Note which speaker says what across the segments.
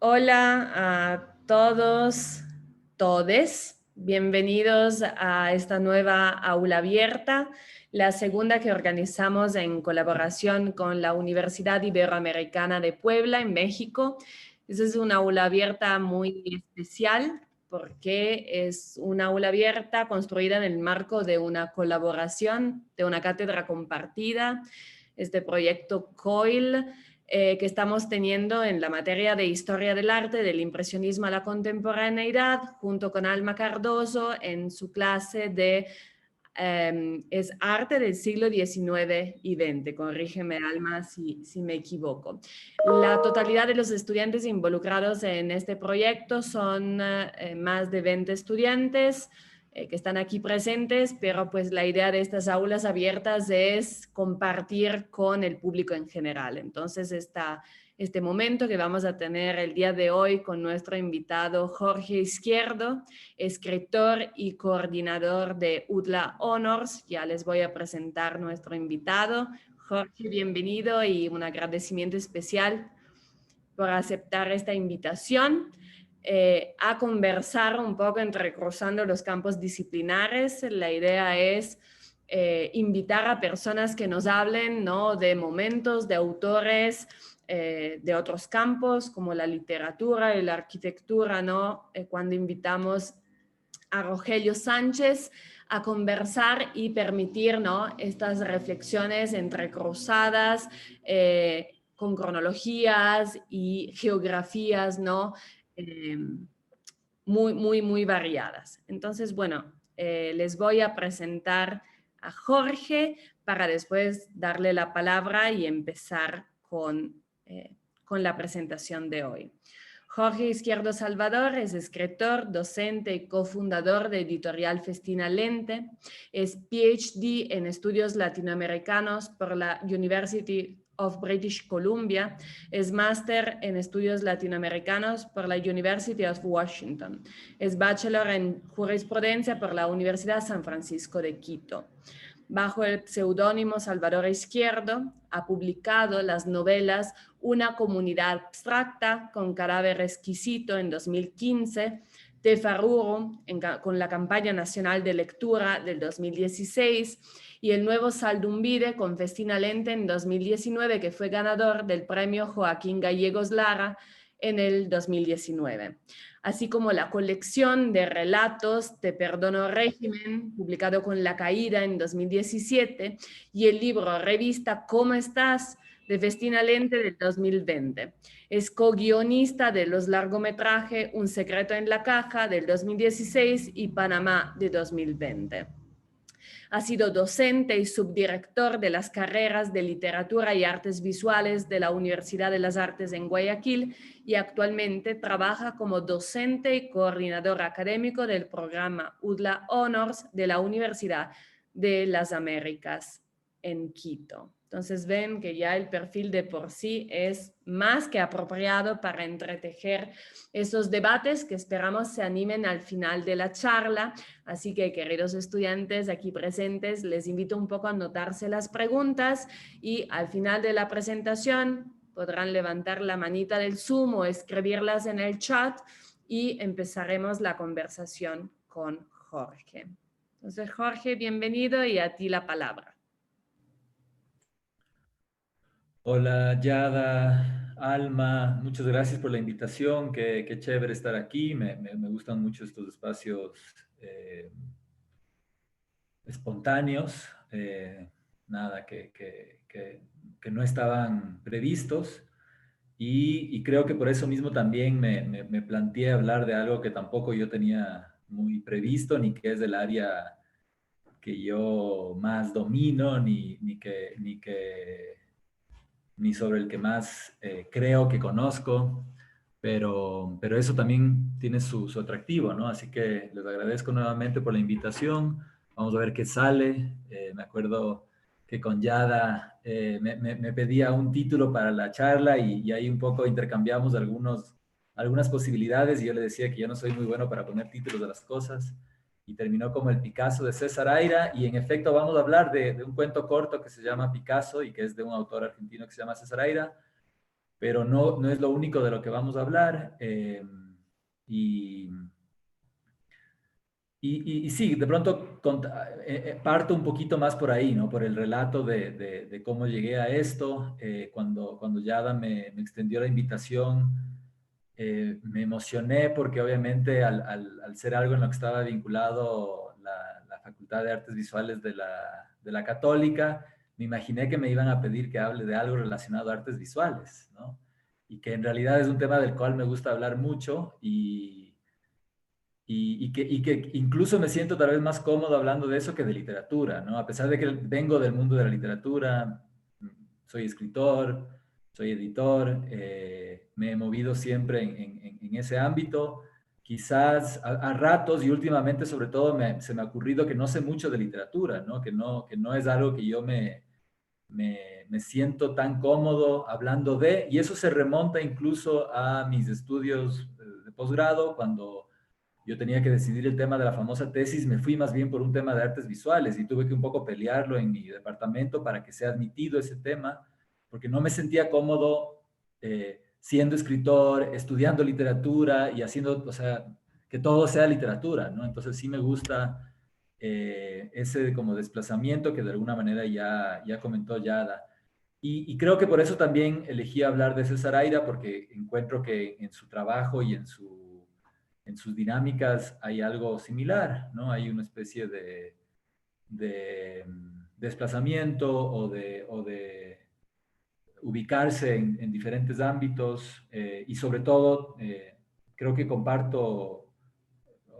Speaker 1: Hola a todos, todes. Bienvenidos a esta nueva aula abierta, la segunda que organizamos en colaboración con la Universidad Iberoamericana de Puebla en México. Esta es una aula abierta muy especial porque es una aula abierta construida en el marco de una colaboración, de una cátedra compartida, este proyecto COIL que estamos teniendo en la materia de Historia del Arte, del impresionismo a la contemporaneidad, junto con Alma Cardoso en su clase de es arte del siglo XIX y XX. Corrígeme, Alma, si me equivoco. La totalidad de los estudiantes involucrados en este proyecto son más de 20 estudiantes que están aquí presentes, pero pues la idea de estas aulas abiertas es compartir con el público en general. Entonces, este momento que vamos a tener el día de hoy con nuestro invitado Jorge Izquierdo, escritor y coordinador de UDLA Honors. Ya les voy a presentar nuestro invitado. Jorge, bienvenido y un agradecimiento especial por aceptar esta invitación a conversar un poco entrecruzando los campos disciplinares. La idea es invitar a personas que nos hablen, ¿no?, de momentos, de autores, de otros campos como la literatura y la arquitectura, ¿no? Cuando invitamos a Rogelio Sánchez a conversar y permitir, ¿no?, estas reflexiones entrecruzadas con cronologías y geografías, ¿no? Eh, muy variadas. Entonces, bueno, les voy a presentar a Jorge para después darle la palabra y empezar con la presentación de hoy. Jorge Izquierdo Salvador es escritor, docente y cofundador de Editorial Festina Lente. Es PhD en estudios latinoamericanos por la University of British Columbia. Es máster en estudios latinoamericanos por la University of Washington. Es bachelor en jurisprudencia por la Universidad San Francisco de Quito. Bajo el seudónimo Salvador Izquierdo, ha publicado las novelas Una comunidad abstracta con cadáver exquisito en 2015, Tefaruro con la campaña nacional de lectura del 2016 y El nuevo Saldumbide con Festina Lente en 2019, que fue ganador del premio Joaquín Gallegos Lara en el 2019, así como la colección de relatos Te perdono régimen, publicado con La Caída en 2017, y el libro revista ¿Cómo estás?, de Festina Lente del 2020. Es co-guionista de los largometrajes Un secreto en la caja del 2016 y Panamá de 2020. Ha sido docente y subdirector de las carreras de Literatura y Artes Visuales de la Universidad de las Artes en Guayaquil y actualmente trabaja como docente y coordinador académico del programa UDLA Honors de la Universidad de las Américas en Quito. Entonces ven que ya el perfil de por sí es más que apropiado para entretejer esos debates que esperamos se animen al final de la charla. Así que, queridos estudiantes aquí presentes, les invito un poco a anotarse las preguntas y al final de la presentación podrán levantar la manita del Zoom o escribirlas en el chat y empezaremos la conversación con Jorge. Entonces, Jorge, bienvenido y a ti la palabra.
Speaker 2: Hola, Yada, Alma, muchas gracias por la invitación, qué chévere estar aquí, me gustan mucho estos espacios eh, espontáneos, nada, que no estaban previstos y creo que por eso mismo también me planteé hablar de algo que tampoco yo tenía muy previsto, ni que es del área que yo más domino, ni sobre el que más creo que conozco, pero eso también tiene su atractivo, ¿no? Así que les agradezco nuevamente por la invitación. Vamos a ver qué sale. Me acuerdo que con Yada me pedía un título para la charla y ahí un poco intercambiamos algunas posibilidades y yo le decía que yo no soy muy bueno para poner títulos de las cosas y terminó como El Picasso de César Aira, y en efecto vamos a hablar de un cuento corto que se llama Picasso y que es de un autor argentino que se llama César Aira, pero no es lo único de lo que vamos a hablar. Y, y sí, de pronto parto un poquito más por ahí, ¿no? Por el relato de cómo llegué a esto. Cuando Yada me extendió la invitación, me emocioné porque obviamente al ser algo en lo que estaba vinculado la Facultad de Artes Visuales de la Católica, me imaginé que me iban a pedir que hable de algo relacionado a artes visuales, ¿no? Y que en realidad es un tema del cual me gusta hablar mucho y que incluso me siento tal vez más cómodo hablando de eso que de literatura, ¿no? A pesar de que vengo del mundo de la literatura, soy escritor, soy editor, me he movido siempre en ese ámbito. Quizás a ratos y últimamente sobre todo se me ha ocurrido que no sé mucho de literatura, ¿no? Que no es algo que yo me siento tan cómodo hablando de, y eso se remonta incluso a mis estudios de posgrado, cuando yo tenía que decidir el tema de la famosa tesis, me fui más bien por un tema de artes visuales y tuve que un poco pelearlo en mi departamento para que sea admitido ese tema, porque no me sentía cómodo siendo escritor, estudiando literatura y haciendo, o sea, que todo sea literatura, ¿no? Entonces sí me gusta ese como desplazamiento que de alguna manera ya comentó Yada. Y creo que por eso también elegí hablar de César Aira, porque encuentro que en su trabajo y en sus dinámicas hay algo similar, ¿no? Hay una especie de desplazamiento o de ubicarse en diferentes ámbitos y sobre todo creo que comparto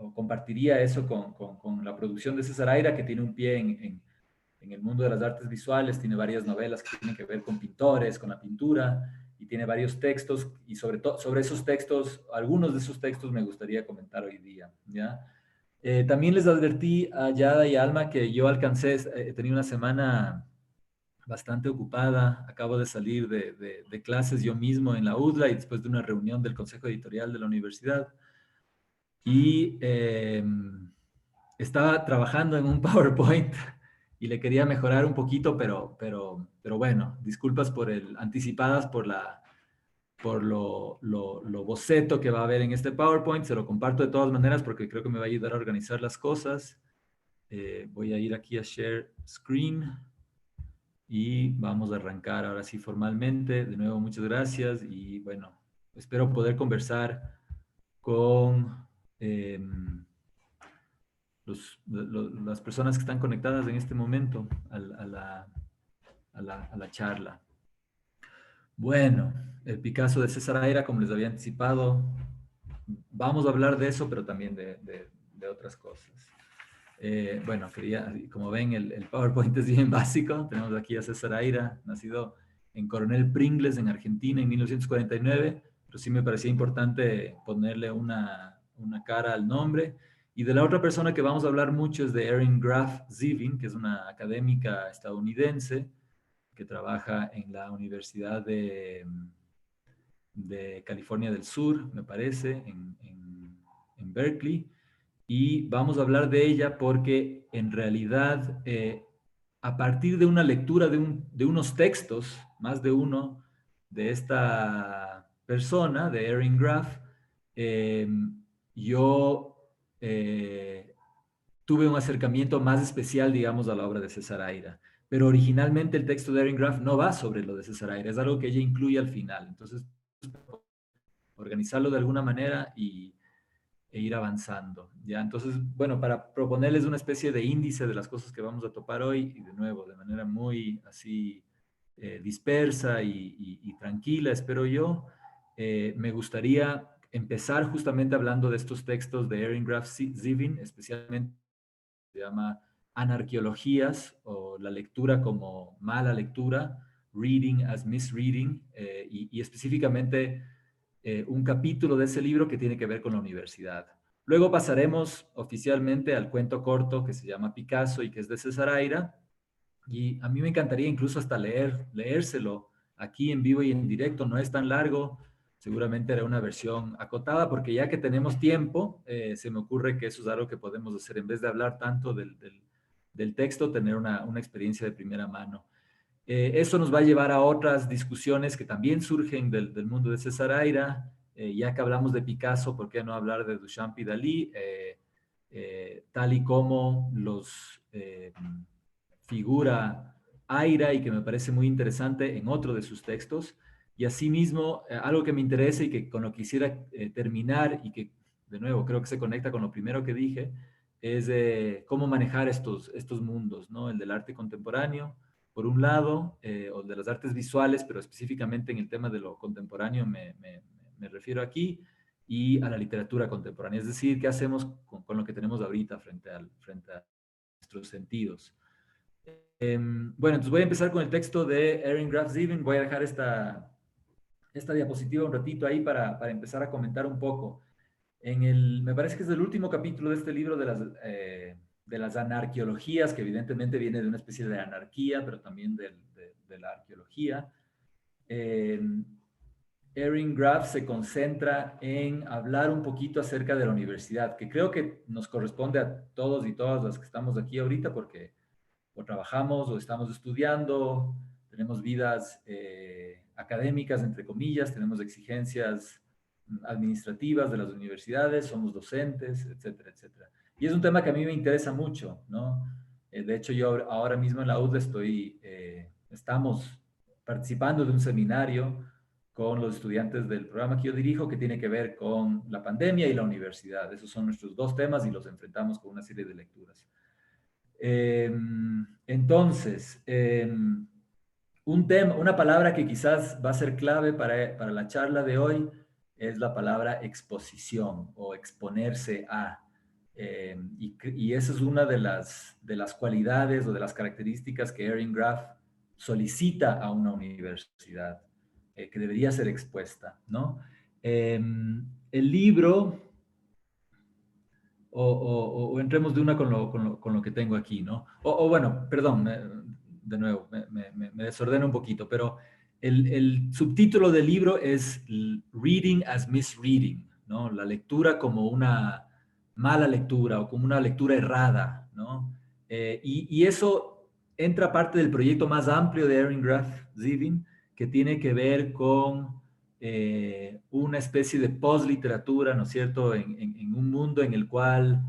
Speaker 2: o compartiría eso con la producción de César Aira, que tiene un pie en el mundo de las artes visuales, tiene varias novelas que tienen que ver con pintores, con la pintura, y tiene varios textos, y sobre todo sobre esos textos, algunos de esos textos me gustaría comentar hoy día, ¿ya? También les advertí a Yada y Alma que yo alcancé, he tenido una semana bastante ocupada, acabo de salir de clases yo mismo en la UDLA y después de una reunión del Consejo Editorial de la universidad, y estaba trabajando en un PowerPoint y le quería mejorar un poquito, pero bueno, disculpas anticipadas por lo boceto que va a haber en este PowerPoint. Se lo comparto de todas maneras porque creo que me va a ayudar a organizar las cosas. Voy a ir aquí a Share Screen y vamos a arrancar ahora sí formalmente. De nuevo, muchas gracias y bueno, espero poder conversar con las personas que están conectadas en este momento a la charla. Bueno, el Picasso de César Aira, como les había anticipado, vamos a hablar de eso, pero también de otras cosas. Bueno, como ven, el PowerPoint es bien básico. Tenemos aquí a César Aira, nacido en Coronel Pringles, en Argentina, en 1949, pero sí me parecía importante ponerle una cara al nombre. Y de la otra persona que vamos a hablar mucho es de Erin Graf Zivin, que es una académica estadounidense que trabaja en la Universidad de California del Sur, me parece, en Berkeley. Y vamos a hablar de ella porque en realidad, a partir de una lectura de unos textos, más de uno, de esta persona, de Erin Graf, yo tuve un acercamiento más especial, digamos, a la obra de César Aira. Pero originalmente el texto de Erin Graf no va sobre lo de César Aira, es algo que ella incluye al final. Entonces, organizarlo de alguna manera e ir avanzando, ¿ya? Entonces, bueno, para proponerles una especie de índice de las cosas que vamos a topar hoy, y de nuevo, de manera muy así dispersa y tranquila, espero yo, me gustaría empezar justamente hablando de estos textos de Erin Graf Zivin, especialmente se llama Anarqueologías o la lectura como mala lectura, Reading as Misreading, y específicamente un capítulo de ese libro que tiene que ver con la universidad. Luego pasaremos oficialmente al cuento corto que se llama Picasso y que es de César Aira, y a mí me encantaría incluso hasta leérselo aquí en vivo y en directo, no es tan largo, seguramente haré una versión acotada, porque ya que tenemos tiempo, se me ocurre que eso es algo que podemos hacer, en vez de hablar tanto del texto, tener una experiencia de primera mano. Eso nos va a llevar a otras discusiones que también surgen del mundo de César Aira. Ya que hablamos de Picasso, ¿por qué no hablar de Duchamp y Dalí? Tal y como los figura Aira y que me parece muy interesante en otro de sus textos. Y asimismo, algo que me interesa y que con lo que quisiera terminar y que, de nuevo, creo que se conecta con lo primero que dije, es cómo manejar estos mundos, ¿no? El del arte contemporáneo, por un lado, o de las artes visuales, pero específicamente en el tema de lo contemporáneo me refiero aquí, y a la literatura contemporánea. Es decir, ¿qué hacemos con lo que tenemos ahorita frente a nuestros sentidos? Bueno, entonces voy a empezar con el texto de Erin Graf Zieben. Voy a dejar esta diapositiva un ratito ahí para empezar a comentar un poco. Me parece que es el último capítulo de este libro de las anarqueologías, que evidentemente viene de una especie de anarquía, pero también de la arqueología. Erin Graf se concentra en hablar un poquito acerca de la universidad, que creo que nos corresponde a todos y todas las que estamos aquí ahorita, porque o trabajamos o estamos estudiando, tenemos vidas académicas, entre comillas, tenemos exigencias administrativas de las universidades, somos docentes, etcétera, etcétera. Y es un tema que a mí me interesa mucho, ¿no? De hecho, yo ahora mismo en la UD estamos participando de un seminario con los estudiantes del programa que yo dirijo, que tiene que ver con la pandemia y la universidad. Esos son nuestros dos temas y los enfrentamos con una serie de lecturas. Entonces, una palabra que quizás va a ser clave para la charla de hoy es la palabra exposición o exponerse a. Y esa es una de las cualidades o de las características que Erin Graf solicita a una universidad, que debería ser expuesta, ¿no? El libro o entremos de una con lo que tengo aquí, ¿no? O bueno, perdón, de nuevo, me desordeno un poquito, pero el subtítulo del libro es Reading as Misreading, ¿no? La lectura como una mala lectura o como una lectura errada, ¿no? Y eso entra parte del proyecto más amplio de Erin Graf Zieben, que tiene que ver con una especie de post-literatura, ¿no es cierto?, en un mundo en el cual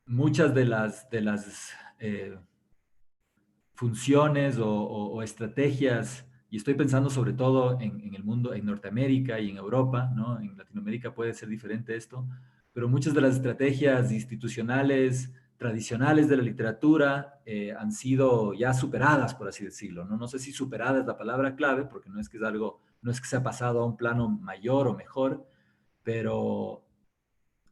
Speaker 2: muchas de las funciones o estrategias, y estoy pensando sobre todo en el mundo, en Norteamérica y en Europa, ¿no? En Latinoamérica puede ser diferente esto, pero muchas de las estrategias institucionales tradicionales de la literatura han sido ya superadas, por así decirlo, ¿no? No sé si superada es la palabra clave, porque no es que es algo, no es que se ha pasado a un plano mayor o mejor, pero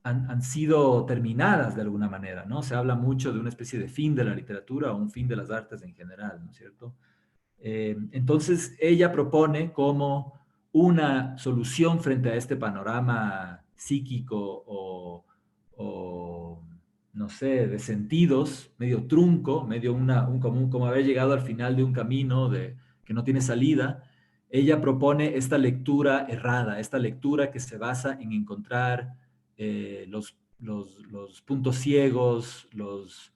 Speaker 2: han sido terminadas de alguna manera, ¿no? Se habla mucho de una especie de fin de la literatura o un fin de las artes en general, ¿no es cierto? Entonces, ella propone como una solución frente a este panorama psíquico o no sé, de sentidos, medio trunco, medio como haber llegado al final de un camino que no tiene salida. Ella propone esta lectura errada, esta lectura que se basa en encontrar los puntos ciegos, los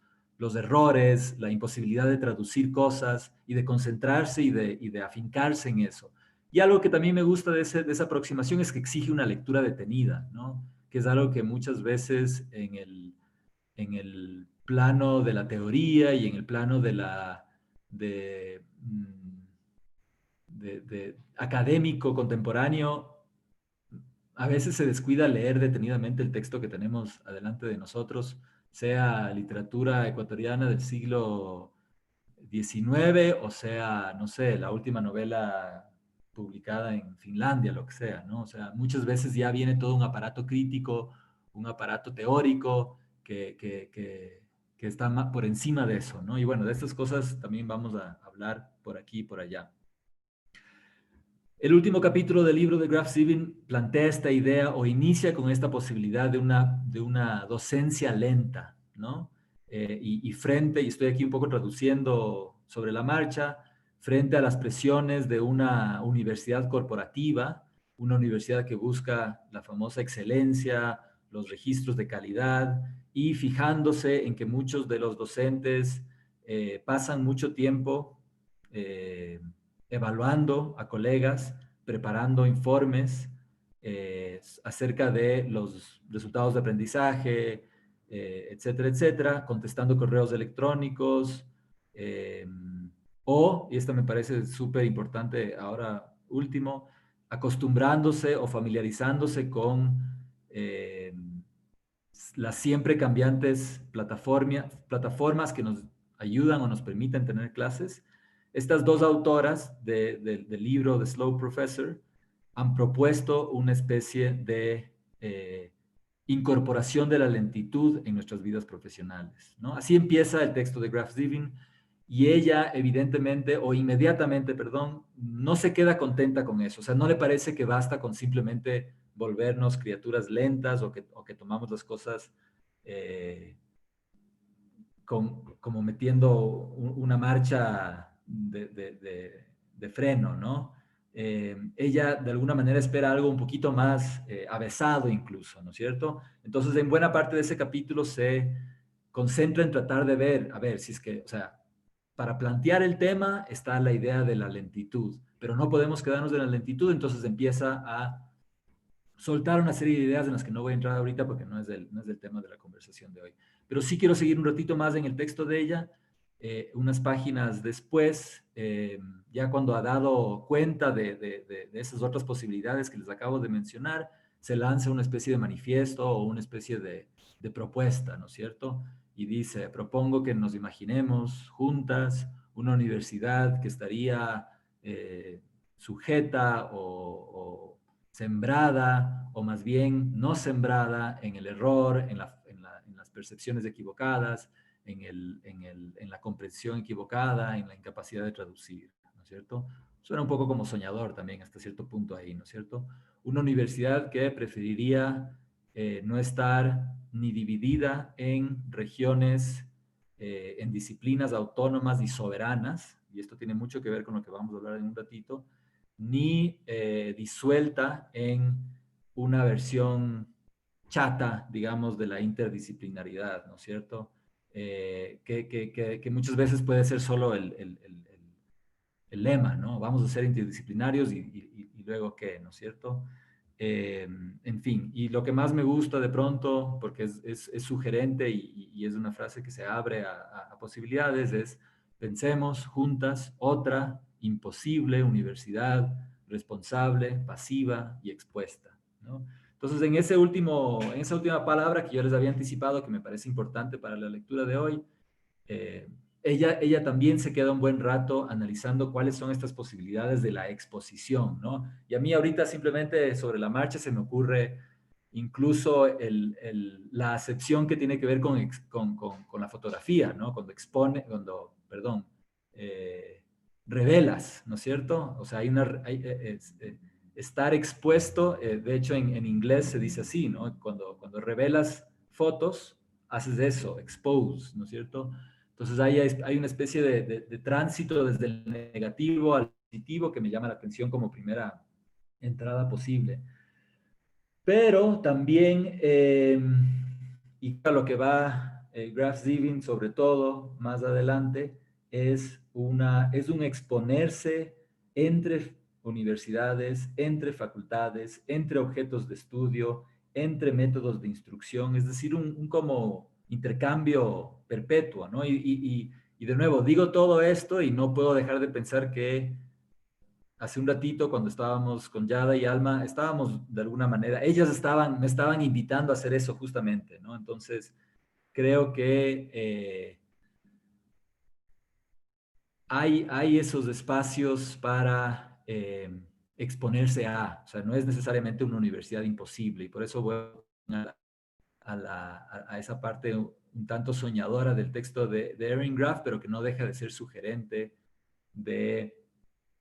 Speaker 2: errores, la imposibilidad de traducir cosas y de concentrarse y de afincarse en eso. Y algo que también me gusta de esa aproximación es que exige una lectura detenida, ¿no? Que es algo que muchas veces en el plano de la teoría y en el plano de, académico contemporáneo, a veces se descuida leer detenidamente el texto que tenemos adelante de nosotros, sea literatura ecuatoriana del siglo XIX o sea, no sé, la última novela publicada en Finlandia, lo que sea, ¿no? O sea, muchas veces ya viene todo un aparato crítico, un aparato teórico que está por encima de eso, ¿no? Y bueno, de estas cosas también vamos a hablar por aquí y por allá. El último capítulo del libro de Graf Zieben plantea esta idea o inicia con esta posibilidad de una docencia lenta, ¿no? Y estoy aquí un poco traduciendo sobre la marcha, frente a las presiones de una universidad corporativa, una universidad que busca la famosa excelencia, los registros de calidad y fijándose en que muchos de los docentes pasan mucho tiempo evaluando a colegas, preparando informes acerca de los resultados de aprendizaje, etcétera, etcétera, contestando correos electrónicos, y esto me parece súper importante ahora último, acostumbrándose o familiarizándose con las siempre cambiantes plataformas que nos ayudan o nos permiten tener clases. Estas dos autoras del libro The Slow Professor han propuesto una especie de incorporación de la lentitud en nuestras vidas profesionales, ¿no? Así empieza el texto de Graf Zievin, y ella evidentemente, o inmediatamente, perdón, no se queda contenta con eso. O sea, no le parece que basta con simplemente volvernos criaturas lentas o que tomamos las cosas como metiendo una marcha de freno, ¿no? Ella de alguna manera espera algo un poquito más avesado incluso, ¿no es cierto? Entonces, en buena parte de ese capítulo se concentra en tratar de ver, a ver, si es que, o sea, para plantear el tema está la idea de la lentitud, pero no podemos quedarnos en la lentitud, entonces empieza a soltar una serie de ideas en las que no voy a entrar ahorita porque no es del tema de la conversación de hoy. Pero sí quiero seguir un ratito más en el texto de ella, unas páginas después, ya cuando ha dado cuenta de esas otras posibilidades que les acabo de mencionar, se lanza una especie de manifiesto o una especie de propuesta, ¿no es cierto? Y dice, propongo que nos imaginemos juntas una universidad que estaría sujeta o sembrada, o más bien no sembrada en el error, en las percepciones equivocadas, en la comprensión equivocada, en la incapacidad de traducir, ¿no es cierto? Suena un poco como soñador también hasta cierto punto ahí, ¿no es cierto? Una universidad que preferiría no estar ni dividida en regiones, en disciplinas autónomas y soberanas, y esto tiene mucho que ver con lo que vamos a hablar en un ratito, ni disuelta en una versión chata, digamos, de la interdisciplinaridad, ¿no es cierto? Que muchas veces puede ser solo el lema, ¿no? Vamos a ser interdisciplinarios y luego qué, ¿no es cierto? En fin, y lo que más me gusta de pronto, porque es sugerente y es una frase que se abre a posibilidades, es pensemos juntas otra imposible universidad responsable, pasiva y expuesta, ¿no? Entonces, en esa última palabra que yo les había anticipado, que me parece importante para la lectura de hoy, eh, ella también se queda un buen rato analizando cuáles son estas posibilidades de la exposición, ¿no? Y a mí ahorita simplemente sobre la marcha se me ocurre incluso la acepción que tiene que ver con la fotografía, ¿no? Perdón, revelas, ¿no es cierto? O sea, estar expuesto, de hecho en inglés se dice así, ¿no? Cuando revelas fotos, haces eso, expose, ¿no es cierto? Entonces hay una especie de tránsito desde el negativo al positivo que me llama la atención como primera entrada posible. Pero también, y a lo que va Graf Zievin sobre todo más adelante, es un exponerse entre universidades, entre facultades, entre objetos de estudio, entre métodos de instrucción, es decir, un como intercambio perpetuo, ¿no? Y de nuevo, digo todo esto y no puedo dejar de pensar que hace un ratito cuando estábamos con Yada y Alma, estábamos de alguna manera, me estaban invitando a hacer eso justamente, ¿no? Entonces, creo que hay esos espacios para exponerse o sea, no es necesariamente una universidad imposible, y por eso voy a esa parte un tanto soñadora del texto de Erin Graff, pero que no deja de ser sugerente de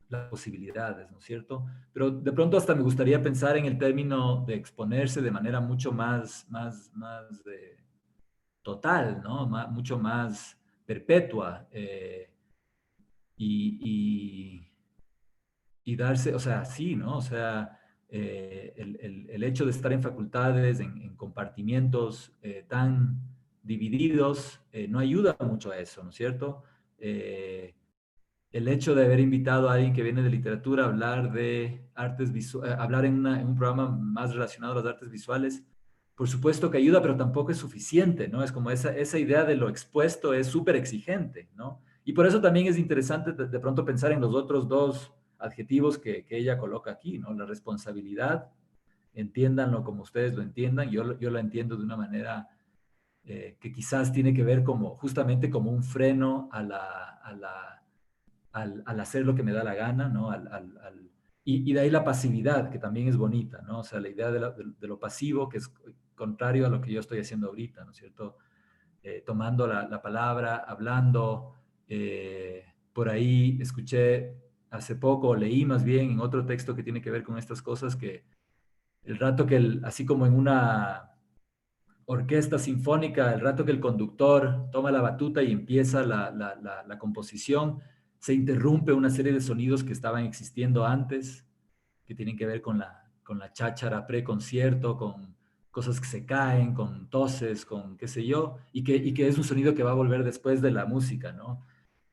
Speaker 2: las posibilidades, ¿no es cierto? Pero de pronto hasta me gustaría pensar en el término de exponerse de manera mucho más total, ¿no? Mucho más perpetua y, y darse, o sea, sí, ¿no? O sea, el hecho de estar en facultades, en compartimientos tan divididos, no ayuda mucho a eso, ¿no es cierto? El hecho de haber invitado a alguien que viene de literatura a hablar de artes visuales, hablar en un programa más relacionado a las artes visuales, por supuesto que ayuda, pero tampoco es suficiente, ¿no? Es como esa idea de lo expuesto es súper exigente, ¿no? Y por eso también es interesante de pronto pensar en los otros dos adjetivos que ella coloca aquí, ¿no? La responsabilidad, entiéndanlo como ustedes lo entiendan, yo lo entiendo de una manera que quizás tiene que ver como justamente como un freno al hacer lo que me da la gana, ¿no? Y de ahí la pasividad, que también es bonita, ¿no? O sea, la idea de lo pasivo, que es contrario a lo que yo estoy haciendo ahorita, ¿no es cierto? Tomando la palabra, hablando. Por ahí escuché hace poco, leí más bien en otro texto que tiene que ver con estas cosas, que el rato así como en una orquesta sinfónica, el rato que el conductor toma la batuta y empieza la composición, se interrumpe una serie de sonidos que estaban existiendo antes, que tienen que ver con la cháchara pre-concierto, con cosas que se caen, con toses, con qué sé yo, y que es un sonido que va a volver después de la música, ¿no?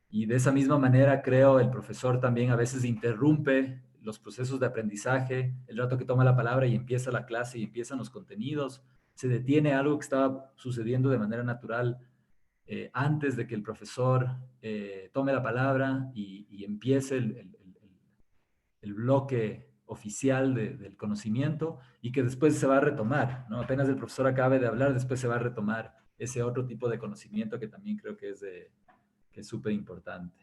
Speaker 2: Y de esa misma manera, creo, el profesor también a veces interrumpe los procesos de aprendizaje, el rato que toma la palabra y empieza la clase y empiezan los contenidos, se detiene algo que estaba sucediendo de manera natural antes de que el profesor tome la palabra y empiece el bloque oficial del conocimiento y que después se va a retomar, ¿no? Apenas el profesor acabe de hablar, después se va a retomar ese otro tipo de conocimiento que también creo que es súper importante.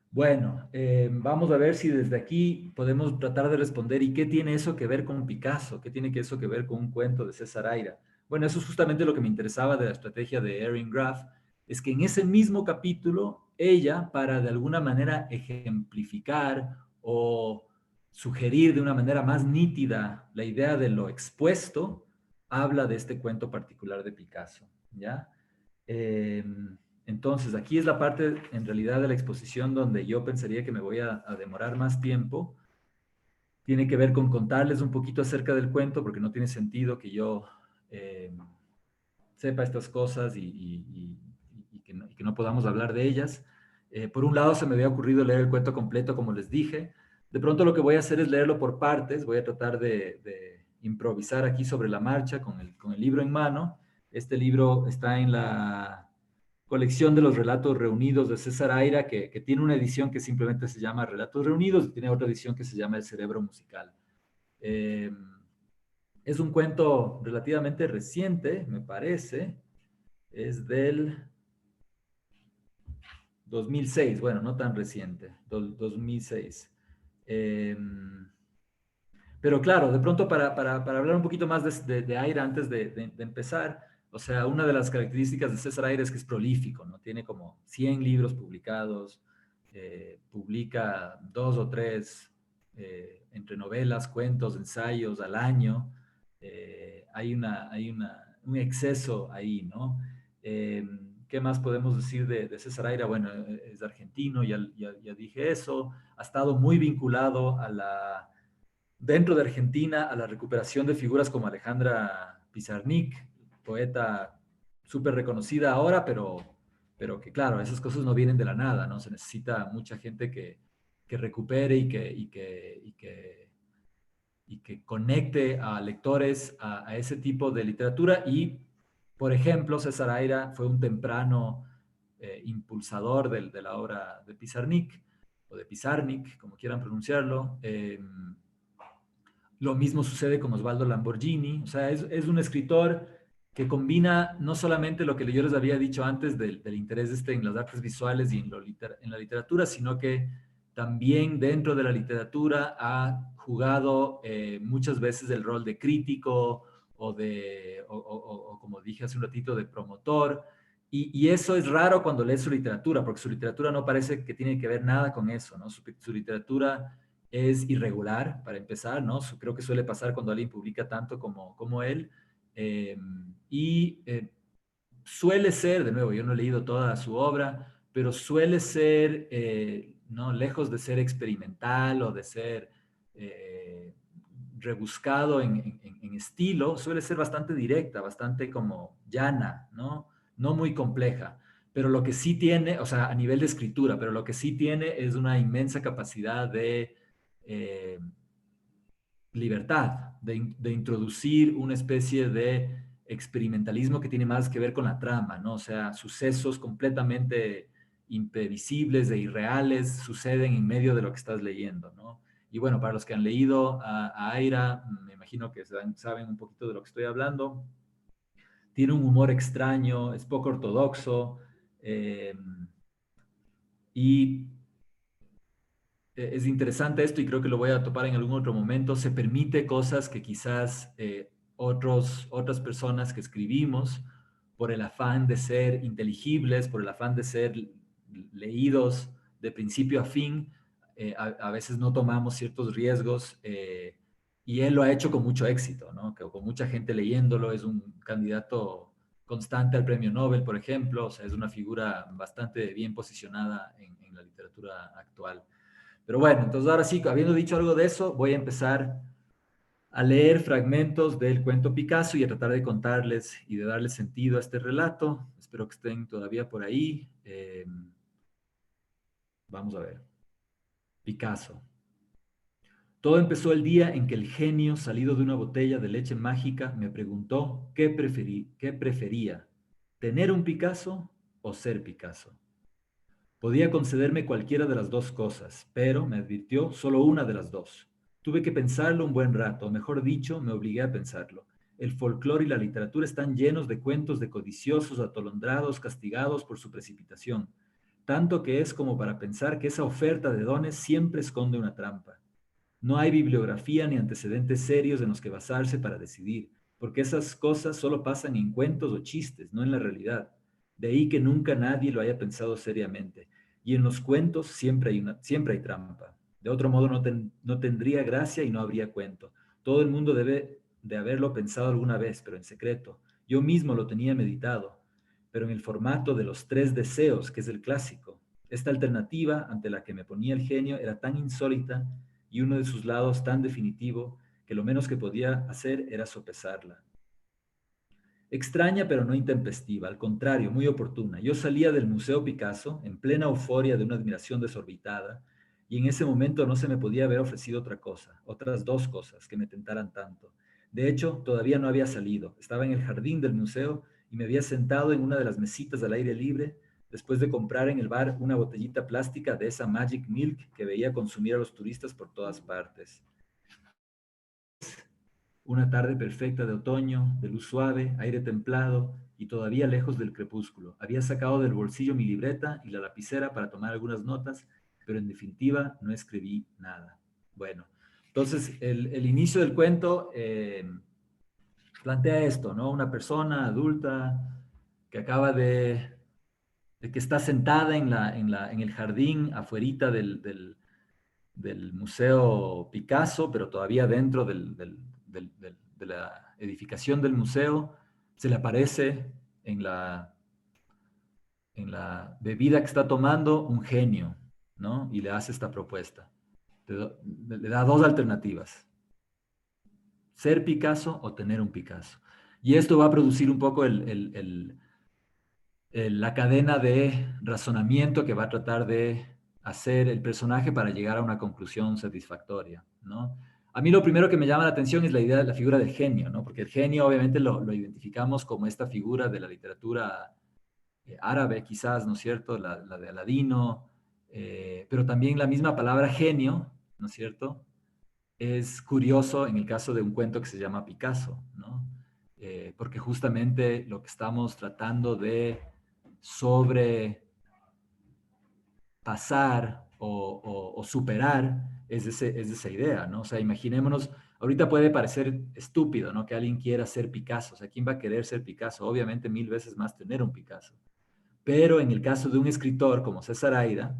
Speaker 2: Bueno, vamos a ver si desde aquí podemos tratar de responder y qué tiene eso que ver con Picasso, qué tiene eso que ver con un cuento de César Aira. Bueno, eso es justamente lo que me interesaba de la estrategia de Erin Graff, es que en ese mismo capítulo, ella, para de alguna manera ejemplificar o sugerir de una manera más nítida la idea de lo expuesto, habla de este cuento particular de Picasso, ¿ya? Eh, entonces, aquí es la parte en realidad de la exposición donde yo pensaría que me voy a demorar más tiempo. Tiene que ver con contarles un poquito acerca del cuento, porque no tiene sentido que yo eh, sepa estas cosas y que no podamos hablar de ellas. Por un lado, se me había ocurrido leer el cuento completo, como les dije. De pronto lo que voy a hacer es leerlo por partes. Voy a tratar de improvisar aquí sobre la marcha con el libro en mano. Este libro está en la colección de los relatos reunidos de César Aira, que tiene una edición que simplemente se llama Relatos Reunidos y tiene otra edición que se llama El Cerebro Musical. Es un cuento relativamente reciente, me parece. Es del 2006, bueno, no tan reciente, 2006. Eh, pero claro, de pronto para hablar un poquito más de Aira antes de empezar, o sea, una de las características de César Aira es que es prolífico, ¿no? Tiene como 100 libros publicados, publica 2 o 3 entre novelas, cuentos, ensayos al año. Un exceso ahí, ¿no? ¿Qué más podemos decir de César Aira? Bueno, es argentino, ya dije eso. Ha estado muy vinculado dentro de Argentina a la recuperación de figuras como Alejandra Pizarnik, poeta súper reconocida ahora, pero que claro, esas cosas no vienen de la nada, ¿no? Se necesita mucha gente que recupere y que conecte a lectores a ese tipo de literatura. Y, por ejemplo, César Aira fue un temprano impulsador de la obra de Pizarnik, o de Pizarnik, como quieran pronunciarlo. Lo mismo sucede con Osvaldo Lamborghini. O sea, es un escritor que combina no solamente lo que yo les había dicho antes del interés en las artes visuales y en la literatura, sino que también dentro de la literatura ha jugado muchas veces el rol de crítico o como dije hace un ratito, de promotor. Y eso es raro cuando lees su literatura, porque su literatura no parece que tiene que ver nada con eso, ¿no? Su literatura es irregular, para empezar, ¿no? Creo que suele pasar cuando alguien publica tanto como él. Eh, y suele ser, de nuevo, yo no he leído toda su obra, pero suele ser, ¿no? Lejos de ser experimental o de ser rebuscado en estilo, suele ser bastante directa, bastante como llana, ¿no? No muy compleja. pero lo que sí tiene, o sea, a nivel de escritura, pero lo que sí tiene es una inmensa capacidad de libertad, de introducir una especie de experimentalismo que tiene más que ver con la trama, ¿no? O sea, sucesos completamente imprevisibles e irreales suceden en medio de lo que estás leyendo, ¿no? Y bueno, para los que han leído a Aira, me imagino que saben un poquito de lo que estoy hablando. Tiene un humor extraño, es poco ortodoxo, eh, y es interesante esto y creo que lo voy a topar en algún otro momento. Se permite cosas que quizás otras personas que escribimos, por el afán de ser inteligibles, por el afán de ser leídos de principio a fin, a veces no tomamos ciertos riesgos, y él lo ha hecho con mucho éxito, ¿no? Con mucha gente leyéndolo, es un candidato constante al premio Nobel, por ejemplo, o sea, es una figura bastante bien posicionada en la literatura actual. Pero bueno, entonces ahora sí, habiendo dicho algo de eso, voy a empezar a leer fragmentos del cuento Picasso y a tratar de contarles y de darles sentido a este relato. Espero que estén todavía por ahí. Vamos a ver. Picasso. Todo empezó el día en que el genio, salido de una botella de leche mágica, me preguntó qué prefería, tener un Picasso o ser Picasso. Podía concederme cualquiera de las dos cosas, pero, me advirtió, solo una de las dos. Tuve que pensarlo un buen rato, o mejor dicho, me obligué a pensarlo. El folclore y la literatura están llenos de cuentos de codiciosos atolondrados, castigados por su precipitación, tanto que es como para pensar que esa oferta de dones siempre esconde una trampa. No hay bibliografía ni antecedentes serios en los que basarse para decidir, porque esas cosas solo pasan en cuentos o chistes, no en la realidad. De ahí que nunca nadie lo haya pensado seriamente. Y en los cuentos siempre hay trampa. De otro modo no tendría gracia y no habría cuento. Todo el mundo debe de haberlo pensado alguna vez, pero en secreto. Yo mismo lo tenía meditado, pero en el formato de los 3 deseos, que es el clásico. Esta alternativa ante la que me ponía el genio era tan insólita y uno de sus lados tan definitivo que lo menos que podía hacer era sopesarla. Extraña pero no intempestiva, al contrario, muy oportuna. Yo salía del Museo Picasso en plena euforia de una admiración desorbitada y en ese momento no se me podía haber ofrecido otra cosa, otras dos cosas que me tentaran tanto. De hecho, todavía no había salido. Estaba en el jardín del museo y me había sentado en una de las mesitas al aire libre después de comprar en el bar una botellita plástica de esa Magic Milk que veía consumir a los turistas por todas partes. Una tarde perfecta de otoño, de luz suave, aire templado y todavía lejos del crepúsculo. Había sacado del bolsillo mi libreta y la lapicera para tomar algunas notas, pero en definitiva no escribí nada. Bueno, entonces el inicio del cuento plantea esto, ¿no? Una persona adulta que acaba de que está sentada en el jardín afuerita del Museo Picasso, pero todavía dentro de la edificación del museo, se le aparece en la bebida que está tomando un genio, ¿no? Y le hace esta propuesta. Le da dos alternativas: ser Picasso o tener un Picasso. Y esto va a producir un poco la cadena de razonamiento que va a tratar de hacer el personaje para llegar a una conclusión satisfactoria, ¿no? A mí lo primero que me llama la atención es la idea de la figura del genio, ¿no? Porque el genio obviamente lo identificamos como esta figura de la literatura árabe, quizás, ¿no es cierto? La de Aladino, pero también la misma palabra genio, ¿no es cierto? Es curioso en el caso de un cuento que se llama Picasso, ¿no? Porque justamente lo que estamos tratando de sobrepasar o superar es esa idea, ¿no? O sea, imaginémonos, ahorita puede parecer estúpido, ¿no? Que alguien quiera ser Picasso, o sea, ¿quién va a querer ser Picasso? Obviamente 1000 veces más tener un Picasso. Pero en el caso de un escritor como César Aira,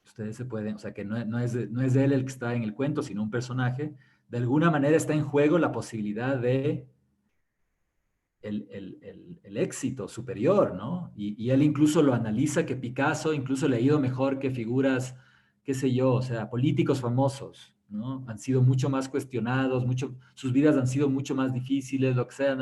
Speaker 2: ustedes se pueden, o sea, que no es él el que está en el cuento, sino un personaje, de alguna manera está en juego la posibilidad de el éxito superior, ¿no? Y él incluso lo analiza que Picasso incluso le ha ido mejor que figuras, qué sé yo, o sea, políticos famosos, ¿no? Han sido mucho más cuestionados, sus vidas han sido mucho más difíciles, lo que sea,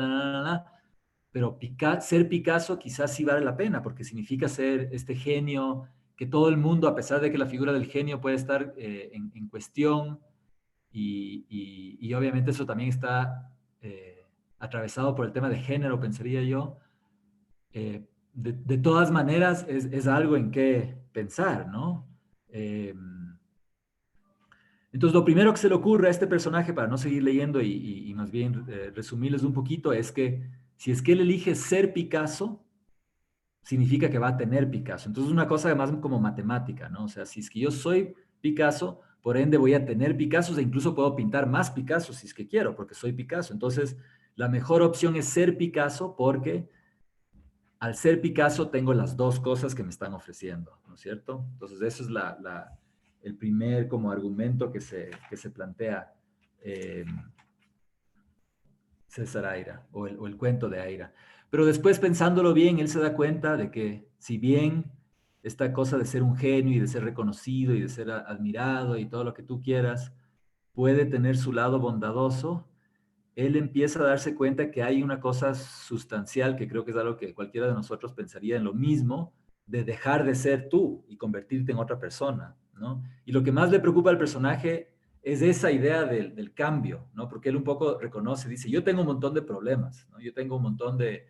Speaker 2: pero ser Picasso quizás sí vale la pena, porque significa ser este genio que todo el mundo, a pesar de que la figura del genio puede estar en cuestión, y obviamente eso también está atravesado por el tema de género, pensaría yo, de todas maneras es algo en qué pensar, ¿no? Eh, entonces, lo primero que se le ocurre a este personaje, para no seguir leyendo y más bien resumirles un poquito, es que si es que él elige ser Picasso, significa que va a tener Picasso. Entonces, es una cosa más como matemática, ¿no? O sea, si es que yo soy Picasso, por ende voy a tener Picassos e incluso puedo pintar más Picassos si es que quiero, porque soy Picasso. Entonces, la mejor opción es ser Picasso porque al ser Picasso tengo las dos cosas que me están ofreciendo, ¿no es cierto? Entonces, eso es el primer como argumento que se plantea eh, César Aira, o el cuento de Aira. Pero después, pensándolo bien, él se da cuenta de que si bien esta cosa de ser un genio y de ser reconocido y de ser admirado y todo lo que tú quieras, puede tener su lado bondadoso, él empieza a darse cuenta que hay una cosa sustancial, que creo que es algo que cualquiera de nosotros pensaría en lo mismo, de dejar de ser tú y convertirte en otra persona, ¿no? Y lo que más le preocupa al personaje es esa idea del cambio, ¿no? Porque él un poco reconoce, dice, yo tengo un montón de problemas, ¿no? Yo tengo un montón de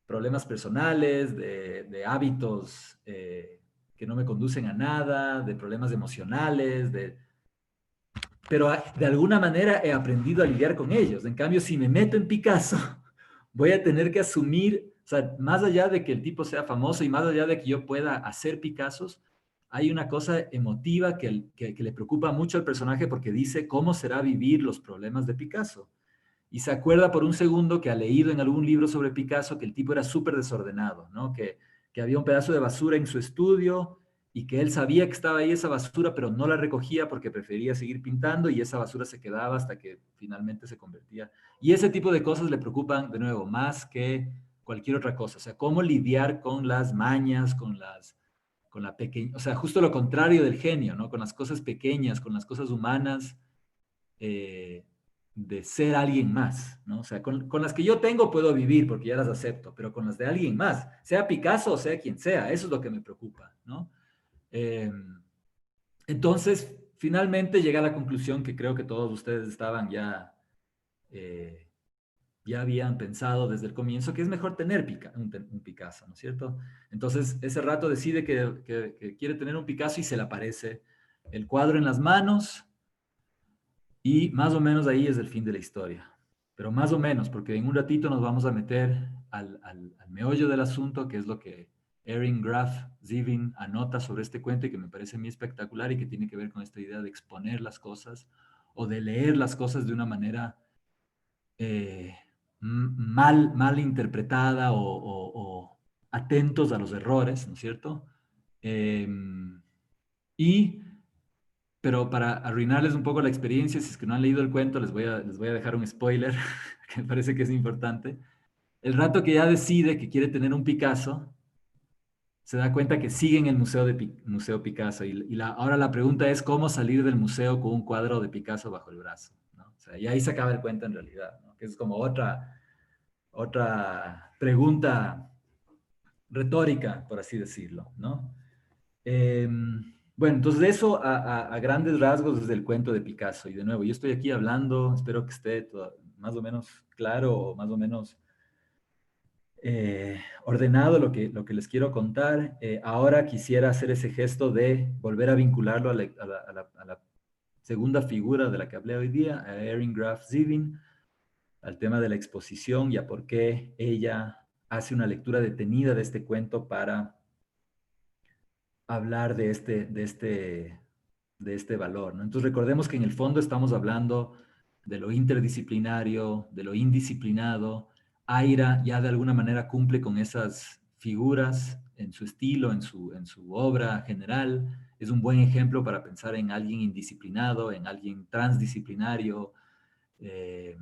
Speaker 2: problemas personales, de hábitos que no me conducen a nada, de problemas emocionales, pero de alguna manera he aprendido a lidiar con ellos. En cambio, si me meto en Picasso, voy a tener que asumir, o sea, más allá de que el tipo sea famoso y más allá de que yo pueda hacer Picassos, hay una cosa emotiva que le preocupa mucho al personaje porque dice cómo será vivir los problemas de Picasso. Y se acuerda por un segundo que ha leído en algún libro sobre Picasso que el tipo era súper desordenado, ¿no? Que había un pedazo de basura en su estudio y que él sabía que estaba ahí esa basura, pero no la recogía porque prefería seguir pintando y esa basura se quedaba hasta que finalmente se convertía. Y ese tipo de cosas le preocupan, de nuevo, más que cualquier otra cosa. O sea, cómo lidiar con las mañas, con la pequeña, o sea, justo lo contrario del genio, ¿no? Con las cosas pequeñas, con las cosas humanas. Eh, de ser alguien más, ¿no? O sea, con las que yo tengo puedo vivir porque ya las acepto, pero con las de alguien más, sea Picasso o sea quien sea, eso es lo que me preocupa, ¿no? Eh, entonces, finalmente llega a la conclusión que creo que todos ustedes estaban eh, ya habían pensado desde el comienzo que es mejor tener un Picasso, ¿no es cierto? Entonces, ese rato decide que quiere tener un Picasso y se le aparece el cuadro en las manos y más o menos ahí es el fin de la historia. Pero más o menos, porque en un ratito nos vamos a meter al meollo del asunto, que es lo que Erin Graf Zivin anota sobre este cuento y que me parece muy espectacular y que tiene que ver con esta idea de exponer las cosas o de leer las cosas de una manera eh, mal interpretada o atentos a los errores, ¿no es cierto? Y pero para arruinarles un poco la experiencia, si es que no han leído el cuento, les voy a dejar un spoiler, que me parece que es importante. El rato que ya decide que quiere tener un Picasso, se da cuenta que sigue en el Museo Picasso. Ahora la pregunta es cómo salir del museo con un cuadro de Picasso bajo el brazo, ¿no? O sea, y ahí se acaba el cuento en realidad, ¿no? Que es como otra pregunta retórica, por así decirlo, ¿no? Bueno, entonces de eso a grandes rasgos desde el cuento de Picasso. Y de nuevo, yo estoy aquí hablando, espero que esté más o menos claro o más o menos ordenado lo que les quiero contar. Ahora quisiera hacer ese gesto de volver a vincularlo a la segunda figura de la que hablé hoy día, a Erin Graf Zivin, al tema de la exposición y a por qué ella hace una lectura detenida de este cuento para hablar de este valor, ¿no? Entonces recordemos que en el fondo estamos hablando de lo interdisciplinario, de lo indisciplinado. Aira ya de alguna manera cumple con esas figuras en su estilo, en su obra general. Es un buen ejemplo para pensar en alguien indisciplinado, en alguien transdisciplinario. Eh,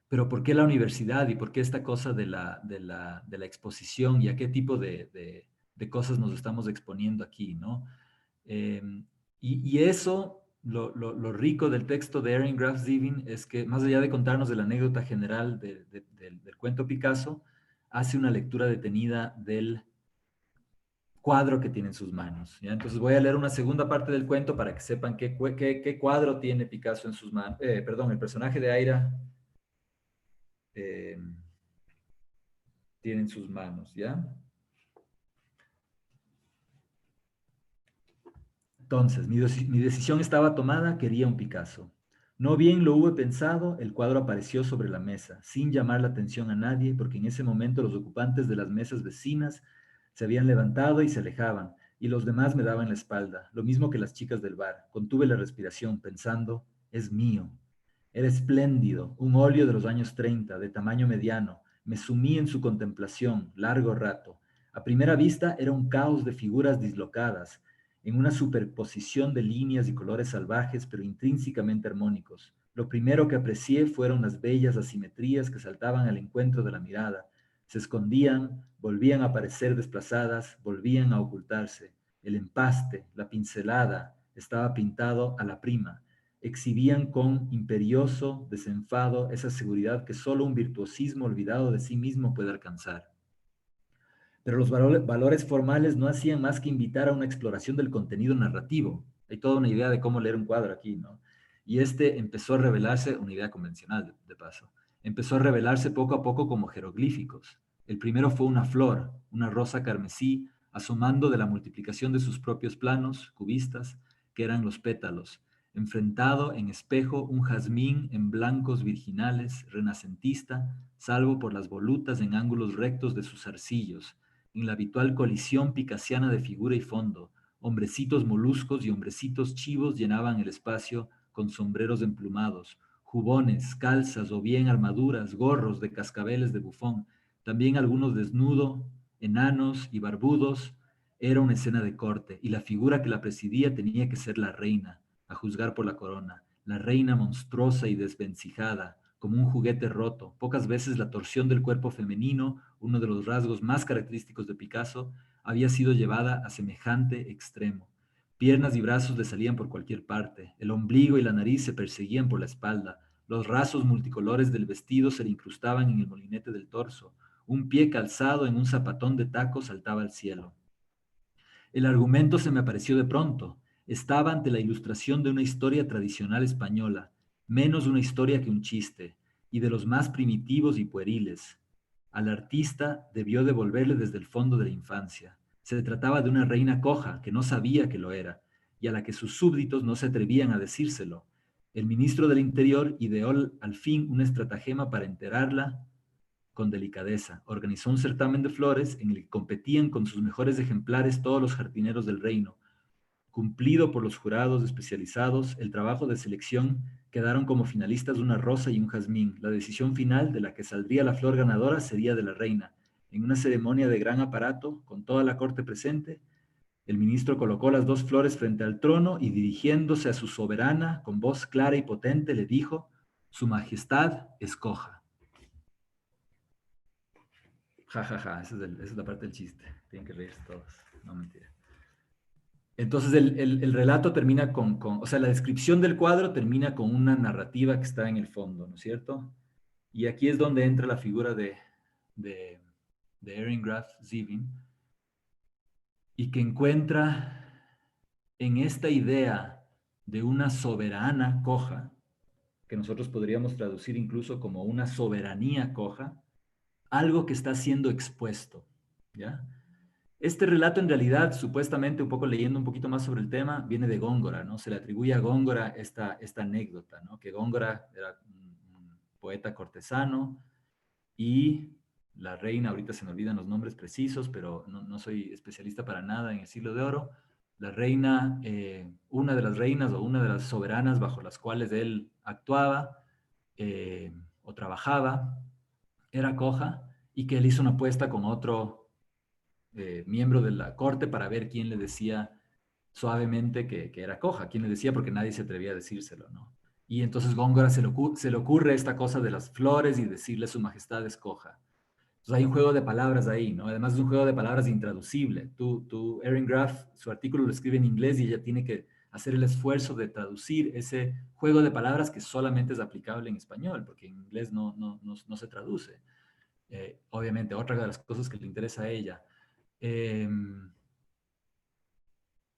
Speaker 2: pero ¿por qué la universidad y por qué esta cosa de la exposición y a qué tipo de cosas nos estamos exponiendo aquí, ¿no? Eh, y eso lo rico del texto de Erin Graf Zevin es que, más allá de contarnos de la anécdota general del cuento Picasso, hace una lectura detenida del cuadro que tiene en sus manos, ¿ya? Entonces voy a leer una segunda parte del cuento para que sepan qué cuadro tiene Picasso en sus manos, perdón, el personaje de Aira eh, tiene en sus manos, ¿ya? Entonces, mi decisión estaba tomada, quería un Picasso. No bien lo hube pensado, el cuadro apareció sobre la mesa, sin llamar la atención a nadie, porque en ese momento los ocupantes de las mesas vecinas se habían levantado y se alejaban, y los demás me daban la espalda, lo mismo que las chicas del bar. Contuve la respiración, pensando, es mío. Era espléndido, un óleo de los años 30, de tamaño mediano. Me sumí en su contemplación, largo rato. A primera vista era un caos de figuras dislocadas, en una superposición de líneas y colores salvajes, pero intrínsecamente armónicos. Lo primero que aprecié fueron las bellas asimetrías que saltaban al encuentro de la mirada. Se escondían, volvían a aparecer desplazadas, volvían a ocultarse. El empaste, la pincelada, estaba pintado a la prima. Exhibían con imperioso desenfado esa seguridad que solo un virtuosismo olvidado de sí mismo puede alcanzar. Pero los valores formales no hacían más que invitar a una exploración del contenido narrativo. Hay toda una idea de cómo leer un cuadro aquí, ¿no? Y este empezó a revelarse, una idea convencional de paso, empezó a revelarse poco a poco como jeroglíficos. El primero fue una flor, una rosa carmesí, asomando de la multiplicación de sus propios planos, cubistas, que eran los pétalos. Enfrentado en espejo un jazmín en blancos virginales, renacentista, salvo por las volutas en ángulos rectos de sus zarcillos, en la habitual colisión picasiana de figura y fondo. Hombrecitos moluscos y hombrecitos chivos llenaban el espacio con sombreros emplumados, jubones, calzas o bien armaduras, gorros de cascabeles de bufón, también algunos desnudos, enanos y barbudos. Era una escena de corte, y la figura que la presidía tenía que ser la reina, a juzgar por la corona, la reina monstruosa y desvencijada, como un juguete roto. Pocas veces la torsión del cuerpo femenino, uno de los rasgos más característicos de Picasso, había sido llevada a semejante extremo. Piernas y brazos le salían por cualquier parte, el ombligo y la nariz se perseguían por la espalda, los rasos multicolores del vestido se le incrustaban en el molinete del torso, un pie calzado en un zapatón de taco saltaba al cielo. El argumento se me apareció de pronto. Estaba ante la ilustración de una historia tradicional española, menos una historia que un chiste, y de los más primitivos y pueriles. Al artista debió devolverle desde el fondo de la infancia. Se trataba de una reina coja que no sabía que lo era, y a la que sus súbditos no se atrevían a decírselo. El ministro del Interior ideó al fin un estratagema para enterarla con delicadeza. Organizó un certamen de flores en el que competían con sus mejores ejemplares todos los jardineros del reino. Cumplido por los jurados especializados, el trabajo de selección quedaron como finalistas una rosa y un jazmín. La decisión final de la que saldría la flor ganadora sería de la reina. En una ceremonia de gran aparato, con toda la corte presente, el ministro colocó las dos flores frente al trono y dirigiéndose a su soberana, con voz clara y potente, le dijo, Su Majestad escoja. Ja, ja, ja, esa es la parte del chiste. Tienen que reírse todos. No, mentira. Entonces el relato termina o sea, la descripción del cuadro termina con una narrativa que está en el fondo, ¿no es cierto? Y aquí es donde entra la figura de, de Erin Graf Zevin y que encuentra en esta idea de una soberana coja, que nosotros podríamos traducir incluso como una soberanía coja, algo que está siendo expuesto, ¿ya? Este relato en realidad, supuestamente, un poco leyendo un poquito más sobre el tema, viene de Góngora, ¿no? Se le atribuye a Góngora esta anécdota, ¿no? Que Góngora era un poeta cortesano y la reina, ahorita se me olvidan los nombres precisos, pero no soy especialista para nada en el siglo de oro. La reina, una de las reinas o una de las soberanas bajo las cuales él actuaba o trabajaba, era coja y que él hizo una apuesta con otro miembro de la corte para ver quién le decía suavemente que era coja, quién le decía porque nadie se atrevía a decírselo, ¿no? Y entonces Góngora se le ocurre esta cosa de las flores y decirle su majestad es coja. Entonces hay un juego de palabras ahí, ¿no? Además es un juego de palabras intraducible. Erin Graf, su artículo lo escribe en inglés y ella tiene que hacer el esfuerzo de traducir ese juego de palabras que solamente es aplicable en español, porque en inglés no se traduce. Obviamente, otra de las cosas que le interesa a ella.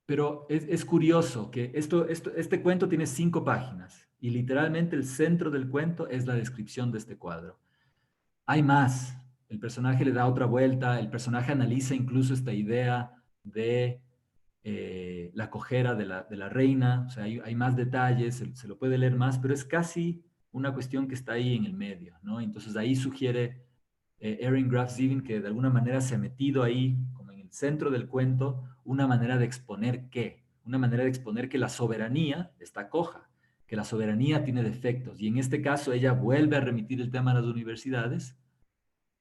Speaker 2: Pero es curioso que este cuento tiene 5 páginas y literalmente el centro del cuento es la descripción de este cuadro. Hay más. El personaje le da otra vuelta, el personaje analiza incluso esta idea de la cojera de la reina, o sea, hay más detalles, se lo puede leer más, pero es casi una cuestión que está ahí en el medio, ¿no? Entonces ahí sugiere Erin Graf Zevin que de alguna manera se ha metido ahí, como en el centro del cuento, una manera de exponer qué, una manera de exponer que la soberanía está coja, que la soberanía tiene defectos, y en este caso ella vuelve a remitir el tema a las universidades,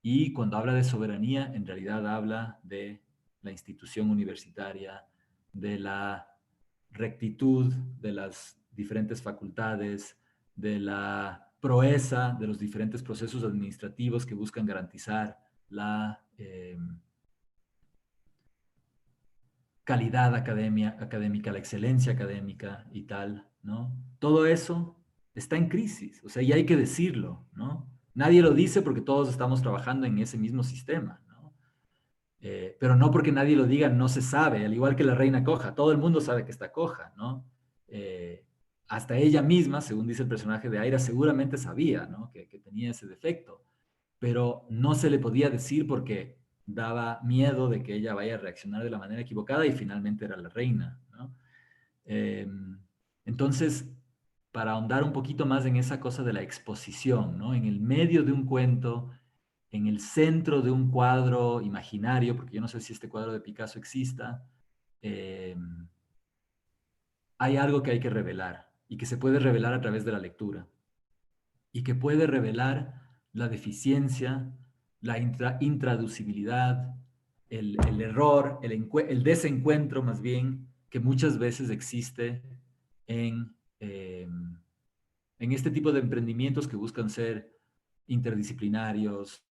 Speaker 2: y cuando habla de soberanía, en realidad habla de la institución universitaria, de la rectitud de las diferentes facultades, de la proeza de los diferentes procesos administrativos que buscan garantizar la calidad académica, la excelencia académica y tal, ¿no? Todo eso está en crisis, o sea, y hay que decirlo, ¿no? Nadie lo dice porque todos estamos trabajando en ese mismo sistema, ¿no? Pero no porque nadie lo diga, no se sabe, al igual que la reina coja, todo el mundo sabe que está coja, ¿no? Eh, hasta ella misma, según dice el personaje de Aira, seguramente sabía, ¿no? Que tenía ese defecto, pero no se le podía decir porque daba miedo de que ella vaya a reaccionar de la manera equivocada y finalmente era la reina, ¿no? Eh, entonces, para ahondar un poquito más en esa cosa de la exposición, ¿no? En el medio de un cuento, en el centro de un cuadro imaginario, porque yo no sé si este cuadro de Picasso exista, eh, hay algo que hay que revelar y que se puede revelar a través de la lectura y que puede revelar la deficiencia, la intraducibilidad, el error, el desencuentro más bien, que muchas veces existe en, eh, en este tipo de emprendimientos que buscan ser interdisciplinarios,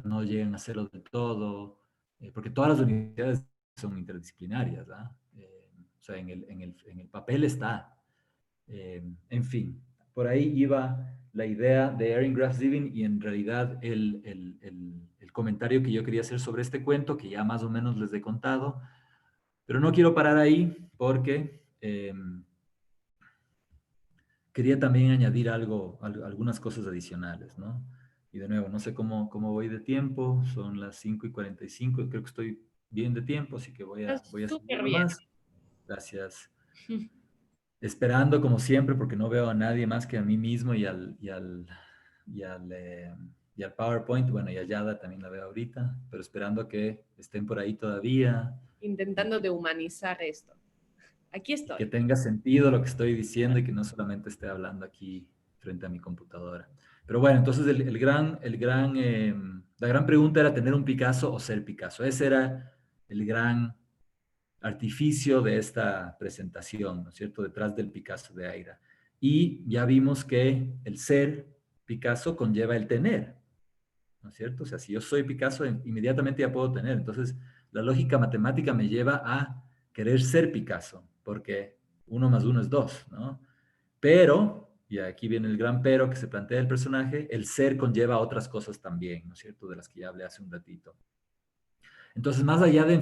Speaker 2: no llegan a serlo del todo, porque todas las universidades son interdisciplinarias, ¿ah? O sea, en el papel está. En fin, por ahí iba la idea de Erin Graf Zevin y en realidad el comentario que yo quería hacer sobre este cuento, que ya más o menos les he contado, pero no quiero parar ahí porque quería también añadir algunas cosas adicionales, ¿no? Y de nuevo, no sé cómo voy de tiempo, son las 5:45, creo que estoy bien de tiempo, así que
Speaker 1: Estás
Speaker 2: voy a seguir
Speaker 1: súper bien.
Speaker 2: nomás. Gracias. Esperando como siempre, porque no veo a nadie más que a mí mismo y al PowerPoint, bueno, y a Yada también la veo ahorita, pero esperando que estén por ahí todavía y
Speaker 1: Intentando de humanizar esto. Aquí
Speaker 2: y que
Speaker 1: estoy.
Speaker 2: tenga sentido lo que estoy diciendo y que no solamente esté hablando aquí frente a mi computadora. Pero bueno, entonces la gran pregunta era tener un Picasso o ser Picasso. Ese era el gran artificio de esta presentación, ¿no es cierto?, detrás del Picasso de Aira. Y ya vimos que el ser Picasso conlleva el tener, ¿no es cierto? O sea, si yo soy Picasso, inmediatamente ya puedo tener. Entonces, la lógica matemática me lleva a querer ser Picasso, porque 1 más 1 es 2, ¿no? Pero, y aquí viene el gran pero que se plantea el personaje, el ser conlleva otras cosas también, ¿no es cierto?, de las que ya hablé hace un ratito. Entonces, más allá de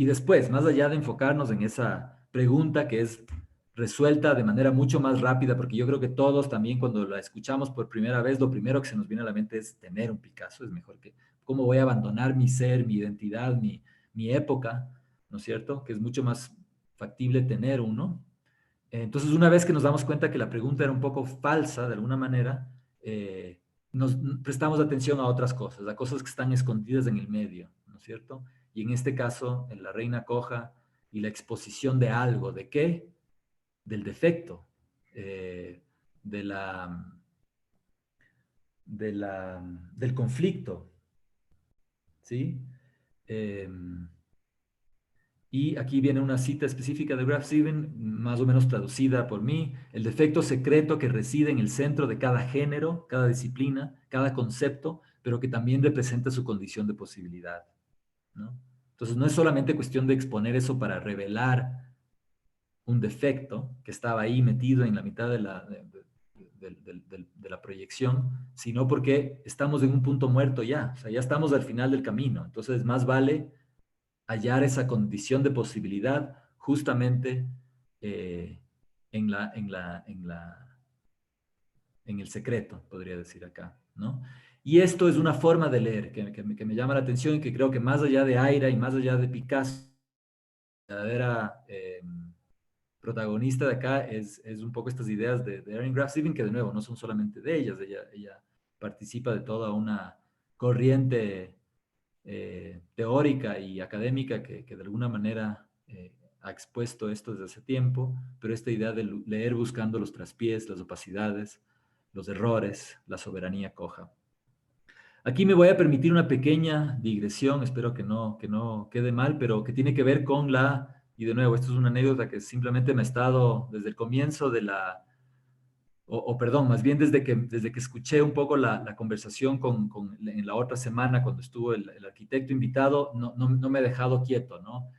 Speaker 2: después, más allá de enfocarnos en esa pregunta que es resuelta de manera mucho más rápida, porque yo creo que todos también cuando la escuchamos por primera vez, lo primero que se nos viene a la mente es tener un Picasso, es mejor que, ¿cómo voy a abandonar mi ser, mi identidad, mi época, ¿no es cierto? Que es mucho más factible tener uno. Entonces, una vez que nos damos cuenta que la pregunta era un poco falsa de alguna manera, nos prestamos atención a otras cosas, a cosas que están escondidas en el medio, ¿no es cierto? Y en este caso, en la reina coja y la exposición de algo, ¿de qué? Del defecto, eh, de la, del conflicto, ¿sí? Eh, Y aquí viene una cita específica de Graf Zevin, más o menos traducida por mí. El defecto secreto que reside en el centro de cada género, cada disciplina, cada concepto, pero que también representa su condición de posibilidad, ¿no? Entonces, no es solamente cuestión de exponer eso para revelar un defecto que estaba ahí metido en la mitad de la proyección, sino porque estamos en un punto muerto ya, o sea, ya estamos al final del camino. Entonces, más vale hallar esa condición de posibilidad justamente en el secreto, podría decir acá, ¿no? Y esto es una forma de leer que me llama la atención y que creo que más allá de Aira y más allá de Picasso, la verdadera protagonista de acá es un poco estas ideas de Erin Graf Steven, que de nuevo no son solamente de ellas, ella participa de toda una corriente teórica y académica que de alguna manera ha expuesto esto desde hace tiempo, pero esta idea de leer buscando los traspiés, las opacidades, los errores, la soberanía coja. Aquí me voy a permitir una pequeña digresión, espero que no quede mal, pero que tiene que ver con y de nuevo, esto es una anécdota que simplemente me ha estado desde el comienzo de perdón, más bien desde que escuché un poco la conversación en la otra semana cuando estuvo el arquitecto invitado, no me he dejado quieto, ¿no?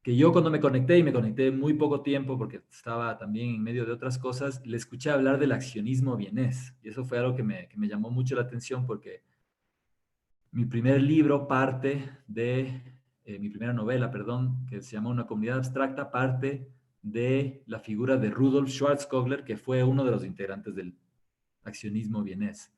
Speaker 2: Que yo cuando me conecté, y me conecté muy poco tiempo porque estaba también en medio de otras cosas, le escuché hablar del accionismo vienés. Y eso fue algo que me llamó mucho la atención porque mi primer libro mi primera novela, perdón, que se llama Una comunidad abstracta, parte de la figura de Rudolf Schwarzkogler, que fue uno de los integrantes del accionismo vienés.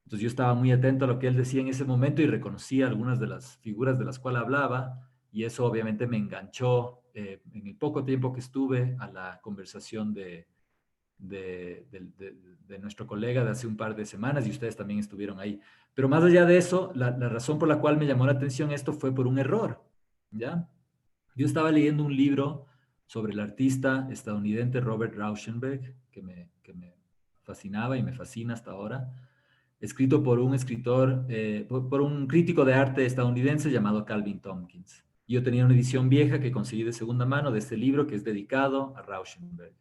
Speaker 2: Entonces yo estaba muy atento a lo que él decía en ese momento y reconocía algunas de las figuras de las cuales hablaba, y eso obviamente me enganchó en el poco tiempo que estuve a la conversación de nuestro colega de hace un par de semanas, y ustedes también estuvieron ahí. Pero más allá de eso, la razón por la cual me llamó la atención esto fue por un error, ¿ya? Yo estaba leyendo un libro sobre el artista estadounidense Robert Rauschenberg, que me fascinaba y me fascina hasta ahora, escrito por un escritor, por un crítico de arte estadounidense llamado Calvin Tompkins. Yo tenía una edición vieja que conseguí de segunda mano de este libro que es dedicado a Rauschenberg.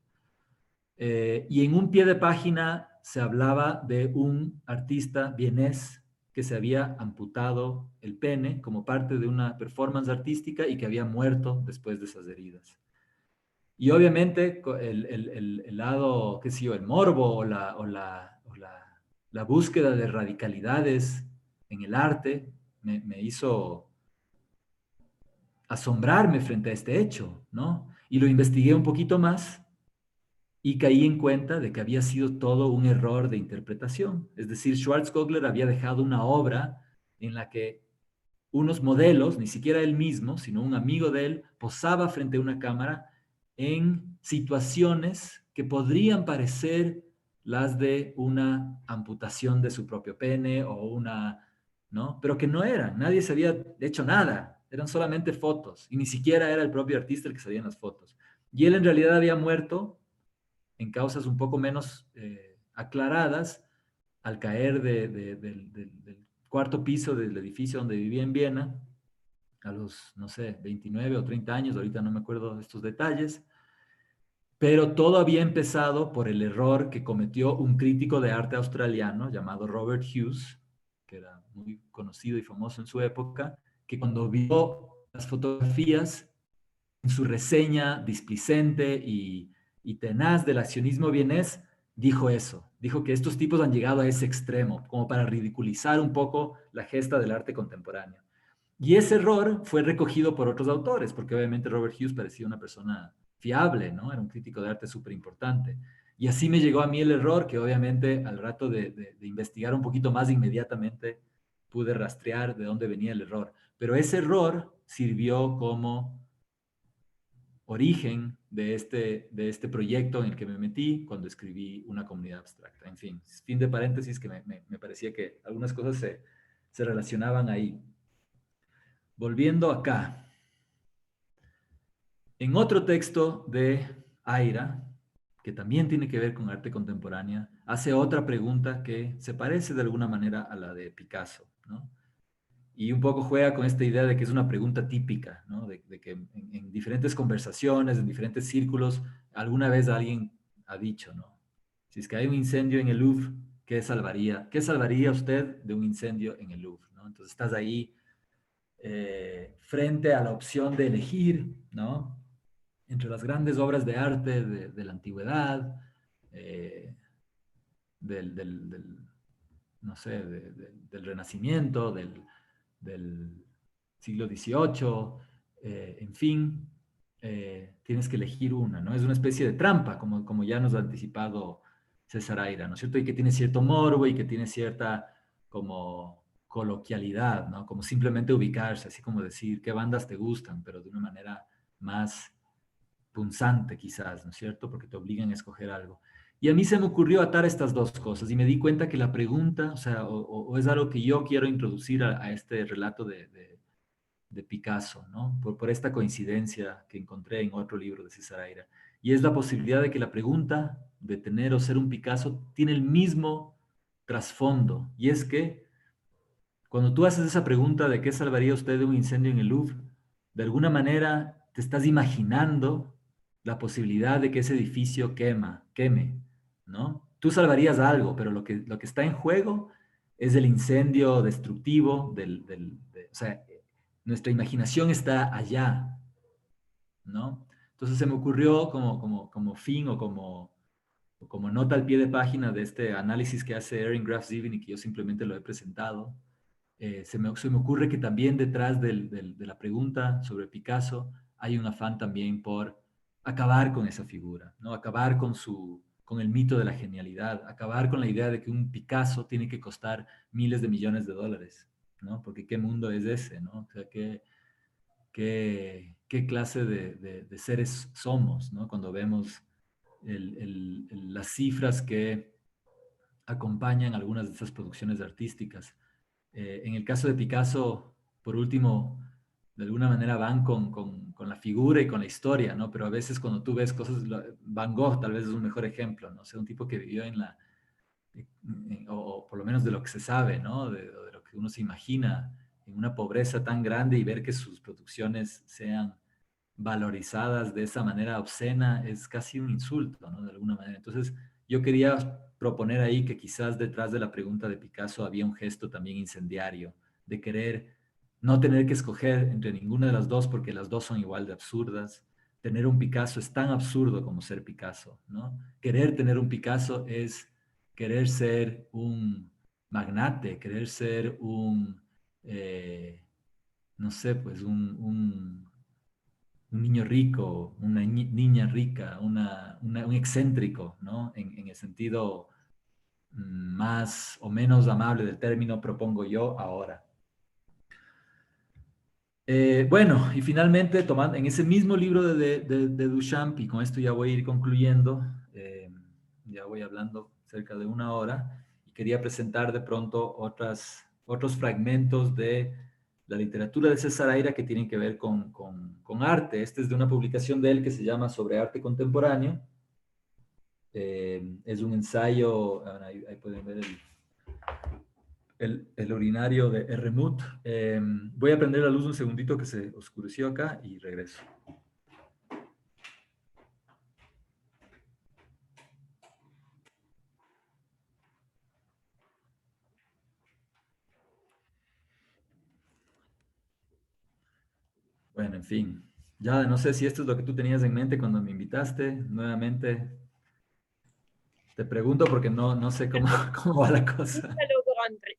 Speaker 2: Y en un pie de página se hablaba de un artista vienés que se había amputado el pene como parte de una performance artística y que había muerto después de esas heridas. Y obviamente el lado, qué sé yo, el morbo la búsqueda de radicalidades en el arte me hizo asombrarme frente a este hecho, ¿no? Y lo investigué un poquito más y caí en cuenta de que había sido todo un error de interpretación. Es decir, Schwarzkogler había dejado una obra en la que unos modelos, ni siquiera él mismo, sino un amigo de él, posaba frente a una cámara en situaciones que podrían parecer las de una amputación de su propio pene o ¿no? Pero que no eran, nadie se había hecho nada, eran solamente fotos y ni siquiera era el propio artista el que salía en las fotos. Y él en realidad había muerto en causas un poco menos aclaradas al caer del cuarto piso del edificio donde vivía en Viena, a los, no sé, 29 o 30 años, ahorita no me acuerdo de estos detalles, pero todo había empezado por el error que cometió un crítico de arte australiano llamado Robert Hughes, que era muy conocido y famoso en su época, que cuando vio las fotografías en su reseña displicente y tenaz del accionismo vienés, dijo eso, dijo que estos tipos han llegado a ese extremo, como para ridiculizar un poco la gesta del arte contemporáneo. Y ese error fue recogido por otros autores, porque obviamente Robert Hughes parecía una persona fiable, ¿no? Era un crítico de arte súper importante. Y así me llegó a mí el error, que obviamente al rato de investigar un poquito más inmediatamente pude rastrear de dónde venía el error. Pero ese error sirvió como origen de este proyecto en el que me metí cuando escribí Una comunidad abstracta. En fin de paréntesis que me parecía que algunas cosas se relacionaban ahí. Volviendo acá. En otro texto de Aira, que también tiene que ver con arte contemporánea, hace otra pregunta que se parece de alguna manera a la de Picasso, ¿no? Y un poco juega con esta idea de que es una pregunta típica, ¿no? De que en diferentes conversaciones, en diferentes círculos, alguna vez alguien ha dicho, ¿no? Si es que hay un incendio en el Louvre, ¿qué salvaría usted de un incendio en el Louvre? ¿No? Entonces estás ahí frente a la opción de elegir, ¿no? entre las grandes obras de arte de la antigüedad, no sé, del Renacimiento, del siglo XVIII, en fin, tienes que elegir una, ¿no? Es una especie de trampa, como ya nos ha anticipado César Aira, ¿no es cierto? Y que tiene cierto morbo y que tiene cierta como coloquialidad, ¿no? Como simplemente ubicarse, así como decir qué bandas te gustan, pero de una manera más punzante quizás, ¿no es cierto? Porque te obligan a escoger algo. Y a mí se me ocurrió atar estas dos cosas y me di cuenta que la pregunta, o sea, o es algo que yo quiero introducir a este relato de Picasso, ¿no? Por esta coincidencia que encontré en otro libro de César Aira. Y es la posibilidad de que la pregunta de tener o ser un Picasso tiene el mismo trasfondo. Y es que cuando tú haces esa pregunta de qué salvaría usted de un incendio en el Louvre, de alguna manera te estás imaginando la posibilidad de que ese edificio queme, ¿no? Tú salvarías algo, pero lo que está en juego es el incendio destructivo o sea, nuestra imaginación está allá, ¿no? Entonces se me ocurrió como fin o como nota al pie de página de este análisis que hace Erin Graf Zevin y que yo simplemente lo he presentado. Se me ocurre que también detrás de la pregunta sobre Picasso hay un afán también por acabar con esa figura, ¿no? Acabar con el mito de la genialidad, acabar con la idea de que un Picasso tiene que costar miles de millones de dólares, ¿no? Porque qué mundo es ese, ¿no? O sea, qué clase de seres somos, ¿no? Cuando vemos las cifras que acompañan algunas de esas producciones artísticas. En el caso de Picasso, por último, de alguna manera van con la figura y con la historia, ¿no? Pero a veces cuando tú ves cosas, Van Gogh tal vez es un mejor ejemplo, ¿no? O sea, un tipo que vivió o por lo menos de lo que se sabe, ¿no? De lo que uno se imagina, en una pobreza tan grande y ver que sus producciones sean valorizadas de esa manera obscena es casi un insulto, ¿no? De alguna manera. Entonces, yo quería proponer ahí que quizás detrás de la pregunta de Picasso había un gesto también incendiario, de querer no tener que escoger entre ninguna de las dos porque las dos son igual de absurdas. Tener un Picasso es tan absurdo como ser Picasso, ¿no? Querer tener un Picasso es querer ser un magnate, querer ser no sé, pues un niño rico, una niña rica, un excéntrico, ¿no? En el sentido más o menos amable del término, propongo yo ahora. Bueno, y finalmente, tomando en ese mismo libro de Duchamp, y con esto ya voy a ir concluyendo, ya voy hablando cerca de una hora, y quería presentar de pronto otros fragmentos de la literatura de César Aira que tienen que ver con arte. Este es de una publicación de él que se llama Sobre arte contemporáneo. Es un ensayo, ahí pueden ver el urinario de Erremut. Voy a prender la luz un segundito que se oscureció acá y regreso. Bueno, en fin. Ya no sé si esto es lo que tú tenías en mente cuando me invitaste. Nuevamente te pregunto porque no sé cómo va la cosa.
Speaker 1: Nunca logro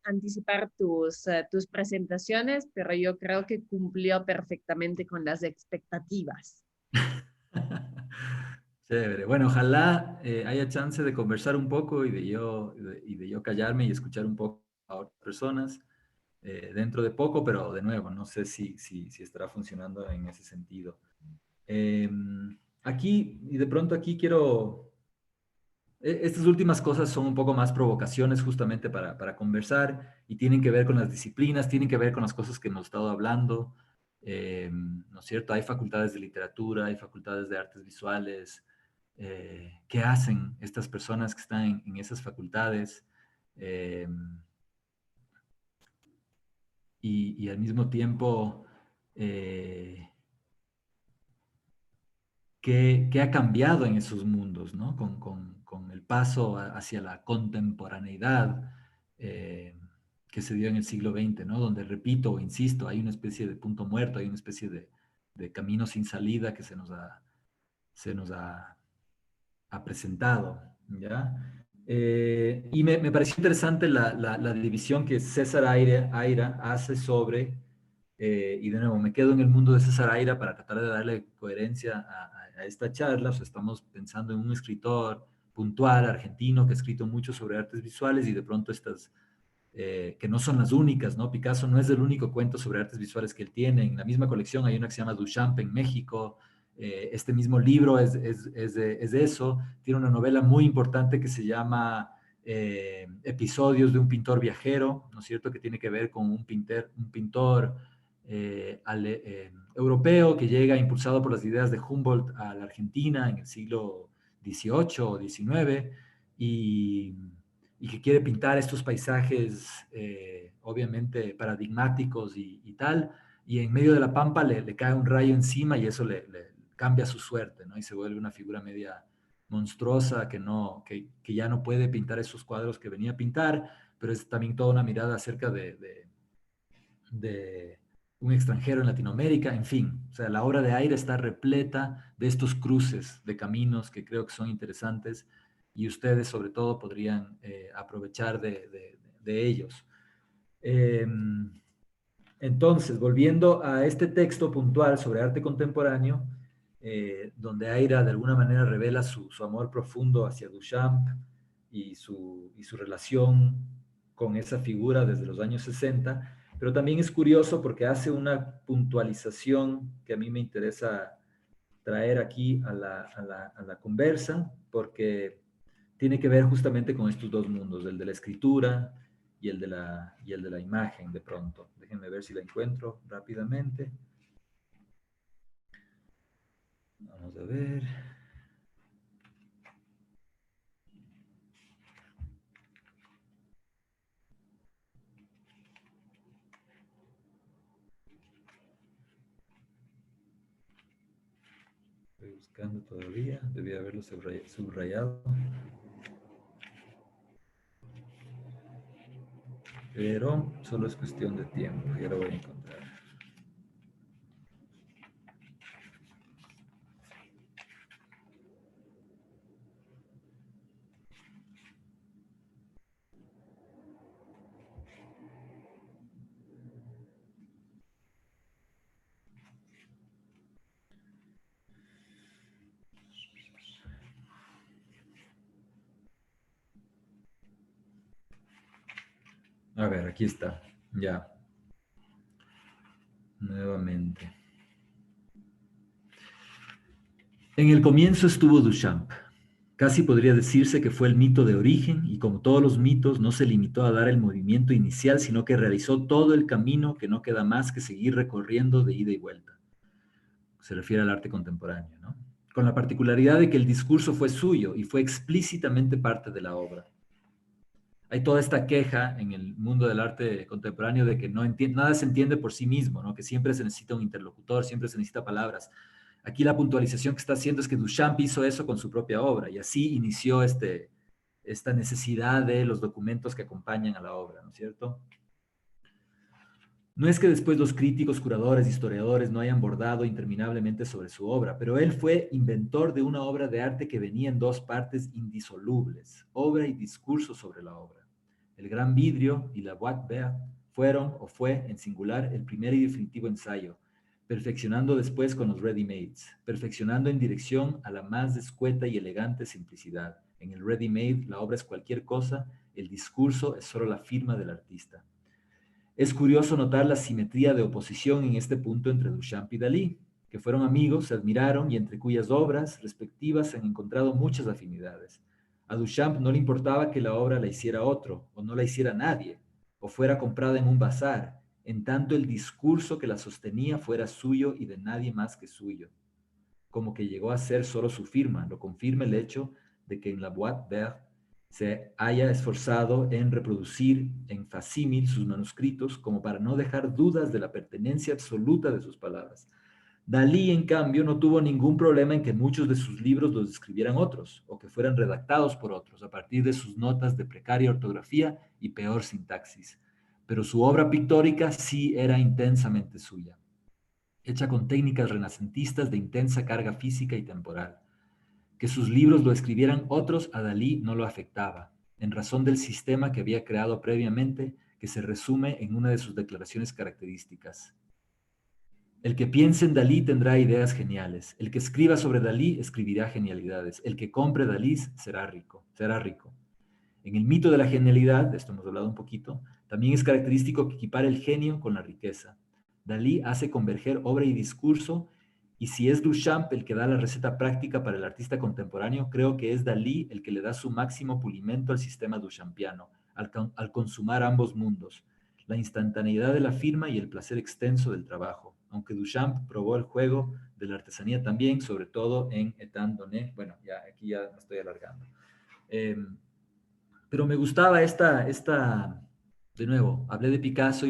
Speaker 1: anticipar tus presentaciones, pero yo creo que cumplió perfectamente con las expectativas.
Speaker 2: Chévere. Bueno, ojalá haya chance de conversar un poco y de yo callarme y escuchar un poco a otras personas dentro de poco, pero de nuevo, no sé si estará funcionando en ese sentido. Eh, Aquí, y de pronto aquí estas últimas cosas son un poco más provocaciones justamente para conversar y tienen que ver con las disciplinas, tienen que ver con las cosas que hemos estado hablando, ¿no es cierto? Hay facultades de literatura, hay facultades de artes visuales. ¿Qué hacen estas personas que están en esas facultades? Eh, y al mismo tiempo, eh, qué ha cambiado en esos mundos, ¿no? Con el paso hacia la contemporaneidad que se dio en el siglo XX, ¿no? Donde, repito o insisto, hay una especie de punto muerto, hay una especie de camino sin salida que se nos ha se nos ha presentado, ¿ya? Y me pareció interesante la división que César Aira hace sobre, y de nuevo, me quedo en el mundo de César Aira para tratar de darle coherencia a esta charla. O sea, estamos pensando en un escritor puntual, argentino, que ha escrito mucho sobre artes visuales y de pronto estas, que no son las únicas, ¿no? Picasso no es el único cuento sobre artes visuales que él tiene. En la misma colección hay una que se llama Duchamp en México. Este mismo libro es de eso. Tiene una novela muy importante que se llama Episodios de un pintor viajero, ¿no es cierto? Que tiene que ver con un pintor europeo que llega impulsado por las ideas de Humboldt a la Argentina en el siglo XVIII o XIX y, y que quiere pintar estos paisajes obviamente paradigmáticos y tal, y en medio de la pampa le cae un rayo encima y eso le cambia su suerte, ¿no? Y se vuelve una figura media monstruosa que ya no puede pintar esos cuadros que venía a pintar, pero es también toda una mirada acerca de un extranjero en Latinoamérica, en fin. O sea, la obra de Aira está repleta de estos cruces de caminos que creo que son interesantes y ustedes sobre todo podrían aprovechar de ellos. Entonces, volviendo a este texto puntual sobre arte contemporáneo, donde Aira de alguna manera revela su amor profundo hacia Duchamp y su relación con esa figura desde los años 60, pero también es curioso porque hace una puntualización que a mí me interesa traer aquí a la conversa, porque tiene que ver justamente con estos dos mundos, el de la escritura y el de la imagen de pronto. Déjenme ver si la encuentro rápidamente. Vamos a ver. Estoy buscando todavía. Debía haberlo subrayado. Pero solo es cuestión de tiempo. Ya lo voy a encontrar. A ver, aquí está. Ya. Nuevamente. En el comienzo estuvo Duchamp. Casi podría decirse que fue el mito de origen y como todos los mitos no se limitó a dar el movimiento inicial, sino que realizó todo el camino que no queda más que seguir recorriendo de ida y vuelta. Se refiere al arte contemporáneo, ¿no? Con la particularidad de que el discurso fue suyo y fue explícitamente parte de la obra. Hay toda esta queja en el mundo del arte contemporáneo de que nada se entiende por sí mismo, ¿no? Que siempre se necesita un interlocutor, siempre se necesita palabras. Aquí la puntualización que está haciendo es que Duchamp hizo eso con su propia obra y así inició esta necesidad de los documentos que acompañan a la obra, ¿no es cierto? No es que después los críticos, curadores, historiadores no hayan bordado interminablemente sobre su obra, pero él fue inventor de una obra de arte que venía en dos partes indisolubles, obra y discurso sobre la obra. El Gran Vidrio y la Boîte Verte fueron, o fue, en singular, el primer y definitivo ensayo, perfeccionando después con los ready-mades, perfeccionando en dirección a la más escueta y elegante simplicidad. En el ready-made la obra es cualquier cosa, el discurso es solo la firma del artista. Es curioso notar la simetría de oposición en este punto entre Duchamp y Dalí, que fueron amigos, se admiraron y entre cuyas obras respectivas se han encontrado muchas afinidades. A Duchamp no le importaba que la obra la hiciera otro, o no la hiciera nadie, o fuera comprada en un bazar, en tanto el discurso que la sostenía fuera suyo y de nadie más que suyo. Como que llegó a ser solo su firma, lo confirma el hecho de que en la Boîte Verte se haya esforzado en reproducir en facímil sus manuscritos como para no dejar dudas de la pertenencia absoluta de sus palabras. Dalí, en cambio, no tuvo ningún problema en que muchos de sus libros los escribieran otros o que fueran redactados por otros a partir de sus notas de precaria ortografía y peor sintaxis. Pero su obra pictórica sí era intensamente suya. hecha con técnicas renacentistas de intensa carga física y temporal. Que sus libros lo escribieran otros a Dalí no lo afectaba, en razón del sistema que había creado previamente, que se resume en una de sus declaraciones características. El que piense en Dalí tendrá ideas geniales. El que escriba sobre Dalí escribirá genialidades. El que compre Dalí será rico, será rico. En el mito de la genialidad, de esto hemos hablado un poquito, también es característico que equipara el genio con la riqueza. Dalí hace converger obra y discurso, y si es Duchamp el que da la receta práctica para el artista contemporáneo, creo que es Dalí el que le da su máximo pulimento al sistema duchampiano, al consumar ambos mundos, la instantaneidad de la firma y el placer extenso del trabajo, aunque Duchamp probó el juego de la artesanía también, sobre todo en Étant donné. Bueno, ya aquí ya me estoy alargando. Pero me gustaba de nuevo, hablé de Picasso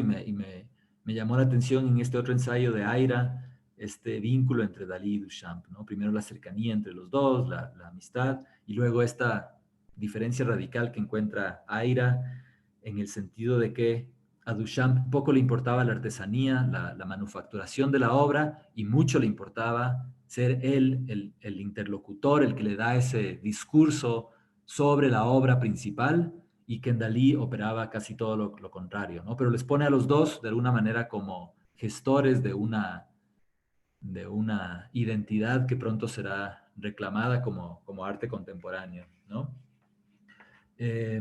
Speaker 2: me llamó la atención en este otro ensayo de Aira, este vínculo entre Dalí y Duchamp, ¿no? Primero la cercanía entre los dos, la amistad, y luego esta diferencia radical que encuentra Aira en el sentido de que a Duchamp poco le importaba la artesanía, la manufacturación de la obra, y mucho le importaba ser él el interlocutor, el que le da ese discurso sobre la obra principal, y que en Dalí operaba casi todo lo contrario, ¿no? Pero les pone a los dos de alguna manera como gestores de una identidad que pronto será reclamada como arte contemporáneo, ¿no? Eh,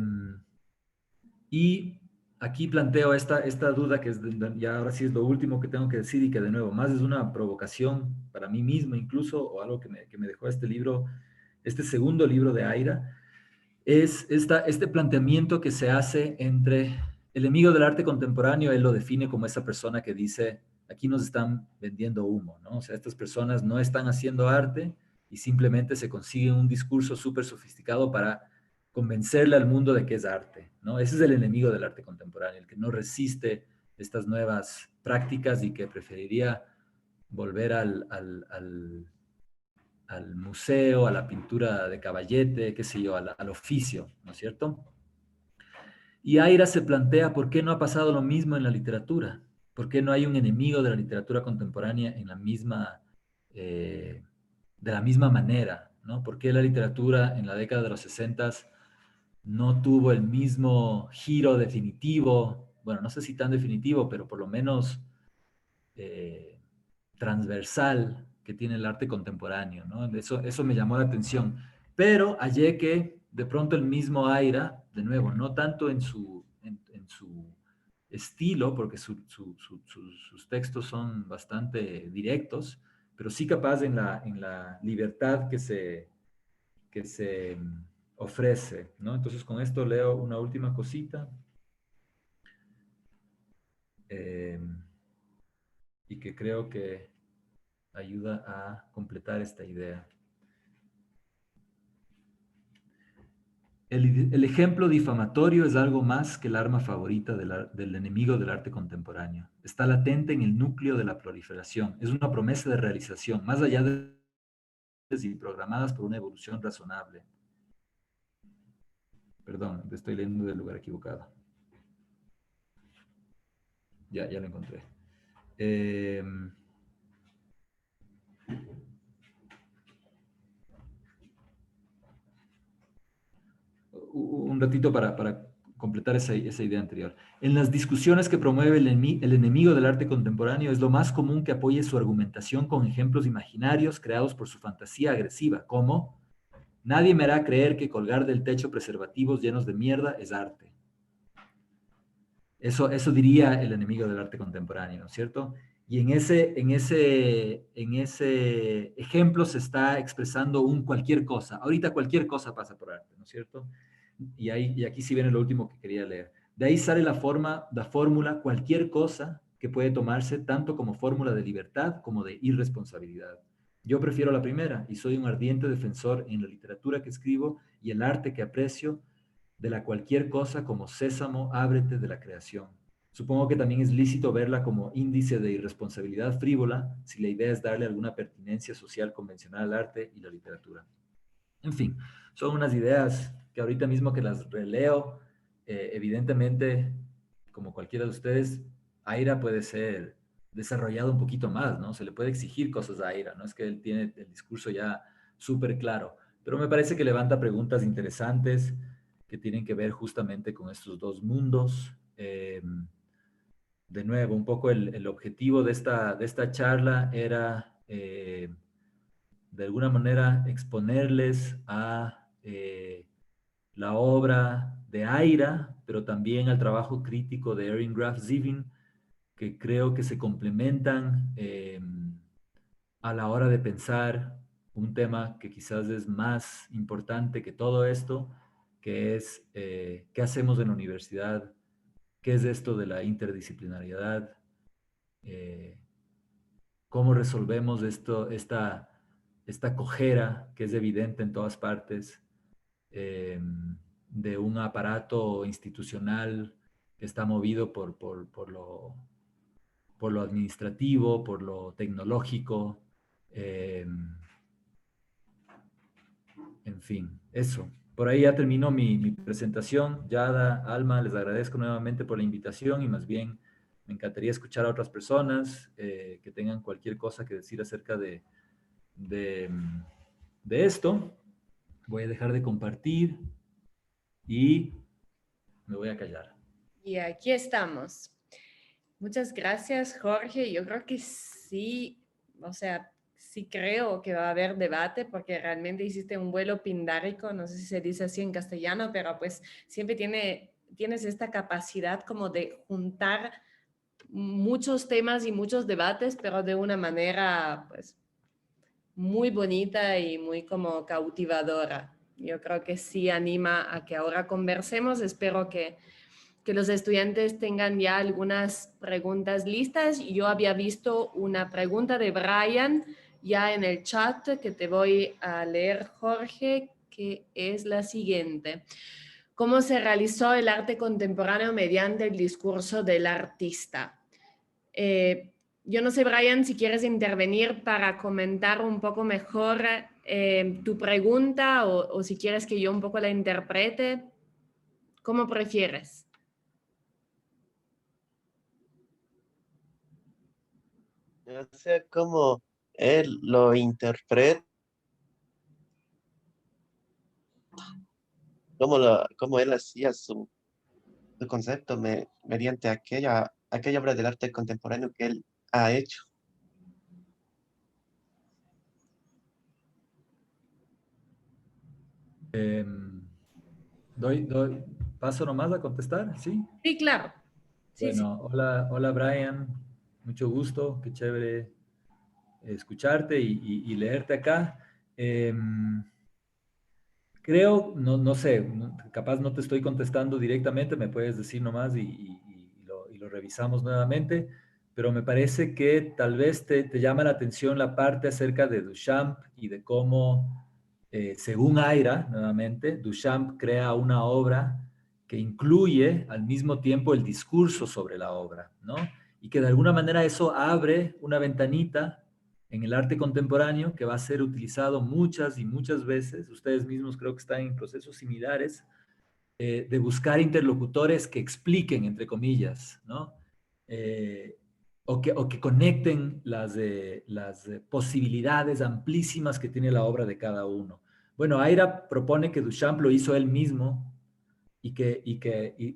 Speaker 2: y aquí planteo esta duda que ya ahora sí es lo último que tengo que decir, y que de nuevo, más es una provocación para mí mismo incluso, o algo que me dejó este libro, este segundo libro de Aira, es este planteamiento que se hace entre el enemigo del arte contemporáneo. Él lo define como esa persona que dice, aquí nos están vendiendo humo, ¿no? O sea, estas personas no están haciendo arte y simplemente se consigue un discurso súper sofisticado para convencerle al mundo de que es arte, ¿no? Ese es el enemigo del arte contemporáneo, el que no resiste estas nuevas prácticas y que preferiría volver al museo, a la pintura de caballete, qué sé yo, al oficio, ¿no es cierto? Y Aira se plantea por qué no ha pasado lo mismo en la literatura, por qué no hay un enemigo de la literatura contemporánea en de la misma manera, ¿no? ¿Por qué la literatura en la década de los 60 no tuvo el mismo giro definitivo? Bueno, no sé si tan definitivo, pero por lo menos eh, transversal que tiene el arte contemporáneo, ¿no? Eso me llamó la atención. Pero hallé que de pronto el mismo Aira, de nuevo, no tanto en su estilo, porque sus textos son bastante directos, pero sí capaz en la libertad que se ofrece, ¿no? Entonces con esto leo una última cosita. Eh, y que creo que ayuda a completar esta idea. El ejemplo difamatorio es algo más que el arma favorita del enemigo del arte contemporáneo. Está latente en el núcleo de la proliferación. Es una promesa de realización, más allá de y programadas por una evolución razonable. Perdón, estoy leyendo del lugar equivocado. Ya lo encontré. Un ratito para completar esa idea anterior. En las discusiones que promueve el enemigo del arte contemporáneo, es lo más común que apoye su argumentación con ejemplos imaginarios creados por su fantasía agresiva, como nadie me hará creer que colgar del techo preservativos llenos de mierda es arte. Eso diría el enemigo del arte contemporáneo, ¿no es cierto? Y en ese ejemplo se está expresando cualquier cosa. Ahorita cualquier cosa pasa por arte, ¿no es cierto? Y aquí sí viene lo último que quería leer. De ahí sale la fórmula, cualquier cosa que puede tomarse tanto como fórmula de libertad como de irresponsabilidad. Yo prefiero la primera y soy un ardiente defensor en la literatura que escribo y el arte que aprecio de la cualquier cosa como sésamo, ábrete de la creación. Supongo que también es lícito verla como índice de irresponsabilidad frívola si la idea es darle alguna pertinencia social convencional al arte y la literatura. En fin, son unas ideas que ahorita mismo que las releo, evidentemente, como cualquiera de ustedes, Aira puede ser desarrollado un poquito más, ¿no? Se le puede exigir cosas a Aira, ¿no? Es que él tiene el discurso ya súper claro. Pero me parece que levanta preguntas interesantes que tienen que ver justamente con estos dos mundos. De nuevo, un poco el objetivo de esta charla era, de alguna manera, exponerles a la obra de Aira, pero también al trabajo crítico de Erin Graf Zevin, que creo que se complementan a la hora de pensar un tema que quizás es más importante que todo esto, que es qué hacemos en la universidad, qué es esto de la interdisciplinariedad, eh, cómo resolvemos esta cojera que es evidente en todas partes, de un aparato institucional que está movido por lo administrativo, por lo tecnológico, eh, en fin, eso. Por ahí ya terminó mi presentación. Yada, Alma, les agradezco nuevamente por la invitación y más bien me encantaría escuchar a otras personas que tengan cualquier cosa que decir acerca de, de esto. Voy a dejar de compartir y me voy a callar.
Speaker 1: Y aquí estamos. Muchas gracias, Jorge. Yo creo que sí, o sea, sí creo que va a haber debate porque realmente hiciste un vuelo pindárico, no sé si se dice así en castellano, pero pues siempre tienes esta capacidad como de juntar muchos temas y muchos debates, pero de una manera pues muy bonita y muy como cautivadora. Yo creo que sí anima a que ahora conversemos. Espero que los estudiantes tengan ya algunas preguntas listas. Yo había visto una pregunta de Brian ya en el chat que te voy a leer, Jorge, que es la siguiente. ¿Cómo se realizó el arte contemporáneo mediante el discurso del artista? Yo no sé, Brian, si quieres intervenir para comentar un poco mejor tu pregunta o si quieres que yo un poco la interprete, ¿cómo prefieres?
Speaker 3: O sea, cómo él lo interpreta, cómo él hacía su concepto mediante aquella obra del arte contemporáneo que él ha hecho.
Speaker 2: Eh, paso nomás a contestar, ¿sí?
Speaker 1: Sí, claro. Sí, sí.
Speaker 2: Bueno, hola, hola Brian, mucho gusto, qué chévere escucharte y leerte acá. Creo, no sé, capaz no te estoy contestando directamente, me puedes decir nomás y lo revisamos nuevamente, pero me parece que tal vez te llama la atención la parte acerca de Duchamp y de cómo, según Aira, nuevamente, Duchamp crea una obra que incluye al mismo tiempo el discurso sobre la obra, ¿no? Y que de alguna manera eso abre una ventanita en el arte contemporáneo que va a ser utilizado muchas y muchas veces. Ustedes mismos creo que están en procesos similares de buscar interlocutores que expliquen, entre comillas, ¿no? O que conecten las posibilidades amplísimas que tiene la obra de cada uno. Bueno, Aira propone que Duchamp lo hizo él mismo y